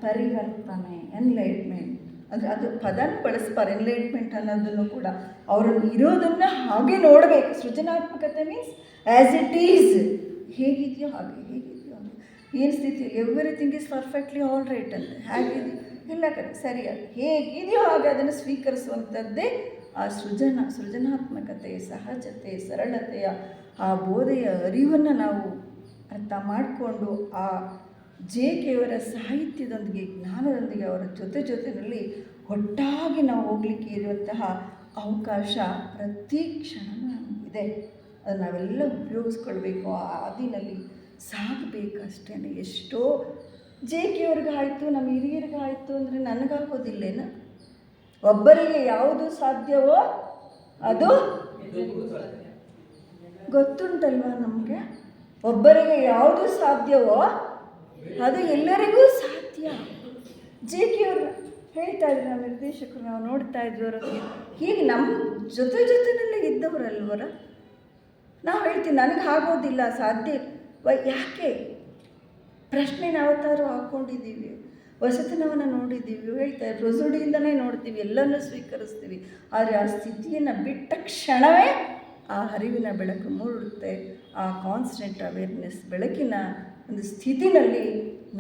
ಪರಿವರ್ತನೆ, ಎನ್ಲೈಟ್ಮೆಂಟ್. ಅಂದರೆ ಅದು ಪದನ ಬಳಸ್ತಾರೆ, ಎನ್ಲೈಟ್ಮೆಂಟ್ ಅನ್ನೋದನ್ನು ಕೂಡ. ಅವರನ್ನು ಇರೋದನ್ನು ಹಾಗೆ ನೋಡಬೇಕು. ಸೃಜನಾತ್ಮಕತೆ ಮೀನ್ಸ್ ಆ್ಯಸ್ ಇಟ್ ಈಸ್, ಹೇಗಿದೆಯೋ ಹಾಗೆ, ಹೇಗಿದೆಯೋ ಹಾಗೆ, ಏನು ಸ್ಥಿತಿ, everything is perfectly all right ಅಂತ, ಹೇಗಿದೆಯೋ ಎಲ್ಲ ಕಡೆ ಸರಿಯಾಗಿ ಹೇಗಿದೆಯೋ ಹಾಗೆ ಅದನ್ನು ಸ್ವೀಕರಿಸುವಂಥದ್ದೇ ಆ ಸೃಜನಾತ್ಮಕತೆ, ಸಹಜತೆ, ಸರಳತೆಯ ಆ ಬೋಧೆಯ ಅರಿವನ್ನು ನಾವು ಅರ್ಥ ಮಾಡಿಕೊಂಡು ಆ ಜೆ.ಕೆ.ಅವರ ಸಾಹಿತ್ಯದೊಂದಿಗೆ, ಜ್ಞಾನದೊಂದಿಗೆ, ಅವರ ಜೊತೆಯಲ್ಲಿ ಒಟ್ಟಾಗಿ ನಾವು ಹೋಗಲಿಕ್ಕೆ ಇರುವಂತಹ ಅವಕಾಶ ಪ್ರತಿ ಕ್ಷಣವೂ ನಮಗಿದೆ. ಅದು ನಾವೆಲ್ಲ ಉಪಯೋಗಿಸ್ಕೊಳ್ಬೇಕು. ಆ ಹಾದಿನಲ್ಲಿ ಸಾಗಬೇಕಷ್ಟೇ. ಎಷ್ಟೋ ಜೆ.ಕೆ.ಅವ್ರಿಗಾಯಿತು, ನಮ್ಮ ಹಿರಿಯರಿಗಾಯಿತು ಅಂದರೆ ನನಗಾಗೋದಿಲ್ಲೇನು? ಒಬ್ಬರಿಗೆ ಯಾವುದು ಸಾಧ್ಯವೋ ಅದು ಗೊತ್ತುಂಟಲ್ವ ನಮಗೆ. ಒಬ್ಬರಿಗೆ ಯಾವುದು ಸಾಧ್ಯವೋ ಅದು ಎಲ್ಲರಿಗೂ ಸಾಧ್ಯ. ಜೆ.ಕೆ.ಅವರು ಹೇಳ್ತಾ ಇದ್ರು, ನಮ್ಮ ನಿರ್ದೇಶಕರು ನಾವು ನೋಡ್ತಾ ಇದ್ವಿ, ಅವರು ಹೀಗೆ ನಮ್ಮ ಜೊತೆಯಲ್ಲೇ ಇದ್ದವರಲ್ವರ. ನಾವು ಹೇಳ್ತೀವಿ ನನಗೆ ಆಗೋದಿಲ್ಲ, ಸಾಧ್ಯ ಯಾಕೆ? ಪ್ರಶ್ನೆ ಯಾವತ್ತಾದ್ರೂ ಹಾಕ್ಕೊಂಡಿದ್ದೀವಿ, ಹೊಸತನವನ್ನು ನೋಡಿದ್ದೀವಿ, ಹೇಳ್ತಾ ಪ್ರೊಸೀಡಿಂದನೇ ನೋಡ್ತೀವಿ, ಎಲ್ಲನೂ ಸ್ವೀಕರಿಸ್ತೀವಿ. ಆದರೆ ಆ ಸ್ಥಿತಿಯನ್ನು ಬಿಟ್ಟ ಕ್ಷಣವೇ ಆ ಅರಿವಿನ ಬೆಳಕು ಮೂಡುತ್ತೆ. ಆ ಕಾನ್ಸ್ಟೆಂಟ್ ಅವೇರ್ನೆಸ್ ಬೆಳಕಿನ ಒಂದು ಸ್ಥಿತಿನಲ್ಲಿ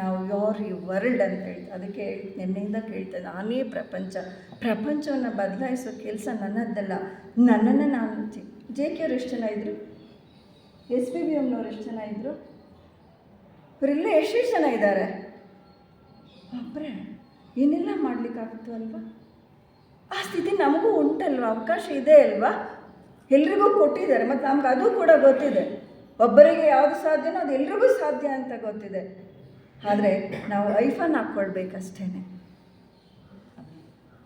ನಾವು ಯೋರ್ ಯು ವರ್ಲ್ಡ್ ಅಂತ ಹೇಳ್ತೀವಿ. ಅದಕ್ಕೆ ನಿನ್ನೆಯಿಂದ ಕೇಳ್ತಾ, ನಾನೇ ಪ್ರಪಂಚವನ್ನು ಬದಲಾಯಿಸೋ ಕೆಲಸ ನನ್ನದ್ದಲ್ಲ, ನನ್ನನ್ನು ನಾನು. ಜೆ.ಕೆ.ಅವ್ರು ಎಷ್ಟು ಜನ ಇದ್ದರು? ಎಸ್.ಪಿ.ಬಿ.ಎಮ್ನವ್ರು ಎಷ್ಟು ಜನ ಇದ್ದರು? ಇವರೆಲ್ಲ ಎಷ್ಟೆಷ್ಟು ಜನ ಇದ್ದಾರೆ? ಒಬ್ಬರೇ. ಏನೆಲ್ಲ ಮಾಡಲಿಕ್ಕಾಗುತ್ತೋ ಅಲ್ವಾ? ಆ ಸ್ಥಿತಿ ನಮಗೂ ಉಂಟಲ್ವ, ಅವಕಾಶ ಇದೆ ಅಲ್ವಾ? ಎಲ್ರಿಗೂ ಕೊಟ್ಟಿದ್ದಾರೆ, ಮತ್ತು ನಮ್ಗೆ ಅದು ಕೂಡ ಗೊತ್ತಿದೆ. ಒಬ್ಬರಿಗೆ ಯಾವುದು ಸಾಧ್ಯನೋ ಅದು ಎಲ್ರಿಗೂ ಸಾಧ್ಯ ಅಂತ ಗೊತ್ತಿದೆ. ಆದರೆ ನಾವು ಐಫನ್ ಹಾಕ್ಕೊಳ್ಬೇಕಷ್ಟೇ.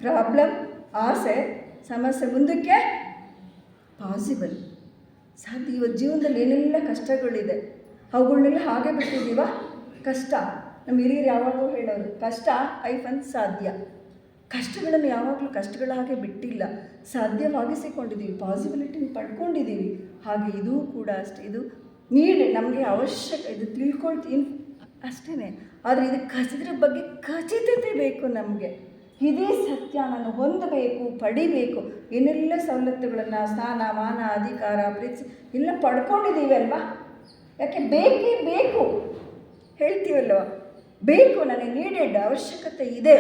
ಪ್ರಾಬ್ಲಮ್, ಆಸೆ, ಸಮಸ್ಯೆ ಮುಂದಕ್ಕೆ ಪಾಸಿಬಲ್ ಸಾಧ್ಯ. ಇವತ್ತು ಜೀವನದಲ್ಲಿ ಏನೆಲ್ಲ ಕಷ್ಟಗಳಿದೆ, ಅವುಗಳನ್ನೆಲ್ಲ ಹಾಗೆ ಬಿಟ್ಟಿದ್ದೀವ. ಕಷ್ಟ, ನಮ್ಮ ಹಿರಿಯರು ಯಾವಾಗಲೂ ಹೇಳೋರು, ಕಷ್ಟ ಐಫನ್ ಸಾಧ್ಯ. ಕಷ್ಟಗಳನ್ನು ಯಾವಾಗಲೂ ಕಷ್ಟಗಳ ಹಾಗೆ ಬಿಟ್ಟಿಲ್ಲ, ಸಾಧ್ಯವಾಗಿಸಿಕೊಂಡಿದ್ದೀವಿ, ಪಾಸಿಬಿಲಿಟಿನ ಪಡ್ಕೊಂಡಿದ್ದೀವಿ. ಹಾಗೆ ಇದೂ ಕೂಡ ಅಷ್ಟೇ. ಇದು ನಮಗೆ ಅವಶ್ಯಕ, ಇದು ತಿಳ್ಕೊಳ್ತೀನಿ ಅಷ್ಟೇ. ಆದರೆ ಇದ್ರ ಬಗ್ಗೆ ಖಚಿತತೆ ಬೇಕು ನಮಗೆ. ಇದೇ ಸತ್ಯ, ನಾನು ಹೊಂದಬೇಕು, ಪಡಿಬೇಕು. ಏನೆಲ್ಲ ಸವಲತ್ತುಗಳನ್ನು, ಸ್ಥಾನ, ಮಾನ, ಅಧಿಕಾರ, ಪ್ರೀತಿ ಎಲ್ಲ ಪಡ್ಕೊಂಡಿದ್ದೀವಿ ಅಲ್ವಾ? ಯಾಕೆ ಬೇಕೇ ಬೇಕು ಹೇಳ್ತೀವಲ್ವ? ಬೇಕು, ನನಗೆ ನೀಡೆಡ್, ಅವಶ್ಯಕತೆ ಇದೆ,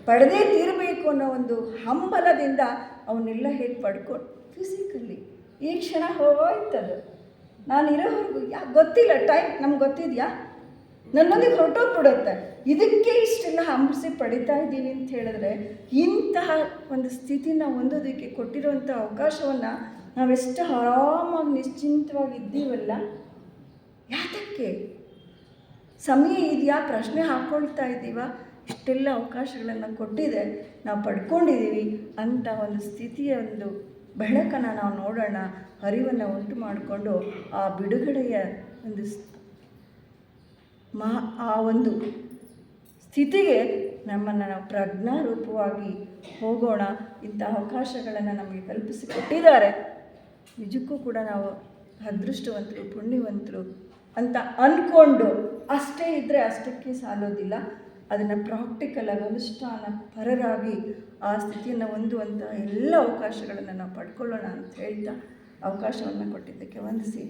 ಪಡೆದೇ ತೀರಬೇಕು ಅನ್ನೋ ಒಂದು ಹಂಬಲದಿಂದ ಅವನ್ನೆಲ್ಲ ಹೇಗೆ ಪಡ್ಕೊಂಡು ಫಿಸಿಕಲಿ ಈ ಕ್ಷಣ ಹೋಗೋಯ್ತದು. ನಾನು ಇರೋವರೆಗೂ ಗೊತ್ತಿಲ್ಲ, ಟೈಮ್ ನಮ್ಗೆ ಗೊತ್ತಿದೆಯಾ? ನನ್ನೊಂದಿಗೆ ಹೊರಟೋಗ್ಬಿಡುತ್ತೆ. ಇದಕ್ಕೆ ಇಷ್ಟೆಲ್ಲ ಹಂಬಲಿಸಿ ಪಡಿತಾ ಇದ್ದೀವಿ ಅಂತ ಹೇಳಿದ್ರೆ, ಇಂತಹ ಒಂದು ಸ್ಥಿತಿನ ಹೊಂದೋದಕ್ಕೆ ಕೊಟ್ಟಿರುವಂಥ ಅವಕಾಶವನ್ನು ನಾವೆಷ್ಟು ಆರಾಮಾಗಿ ನಿಶ್ಚಿಂತವಾಗಿ ಇದ್ದೀವಲ್ಲ, ಯಾತಕ್ಕೆ? ಸಮಯ ಇದೆಯಾ? ಪ್ರಶ್ನೆ ಹಾಕ್ಕೊಳ್ತಾ ಇದ್ದೀವ? ಇಷ್ಟೆಲ್ಲ ಅವಕಾಶಗಳನ್ನು ಕೊಟ್ಟಿದೆ, ನಾವು ಪಡ್ಕೊಂಡಿದ್ದೀವಿ ಅಂತ ಒಂದು ಸ್ಥಿತಿಯ ಒಂದು ಬೆಳಕನ್ನು ನಾವು ನೋಡೋಣ, ಅರಿವನ್ನು ಉಂಟು ಮಾಡಿಕೊಂಡು ಆ ಬಿಡುಗಡೆಯ ಒಂದು ಆ ಒಂದು ಸ್ಥಿತಿಗೆ ನಮ್ಮನ್ನು ನಾವು ಪ್ರಜ್ಞಾರೂಪವಾಗಿ ಹೋಗೋಣ. ಇಂಥ ಅವಕಾಶಗಳನ್ನು ನಮಗೆ ಕಲ್ಪಿಸಿಕೊಟ್ಟಿದ್ದಾರೆ. ನಿಜಕ್ಕೂ ಕೂಡ ನಾವು ಅದೃಷ್ಟವಂತರು, ಪುಣ್ಯವಂತರು ಅಂತ ಅಂದ್ಕೊಂಡು ಅಷ್ಟೇ ಇದ್ದರೆ ಅಷ್ಟಕ್ಕೆ ಸಾಲೋದಿಲ್ಲ. ಅದನ್ನು ಪ್ರಾಕ್ಟಿಕಲಾಗಿ ಅನುಷ್ಠಾನ ಪರರಾಗಿ ಆ ಸ್ಥಿತಿಯನ್ನು ಹೊಂದುವಂಥ ಎಲ್ಲ ಅವಕಾಶಗಳನ್ನು ನಾವು ಪಡ್ಕೊಳ್ಳೋಣ ಅಂತ ಹೇಳ್ತಾ ಅವಕಾಶವನ್ನು ಕೊಟ್ಟಿದ್ದಕ್ಕೆ ವಂದಿಸಿ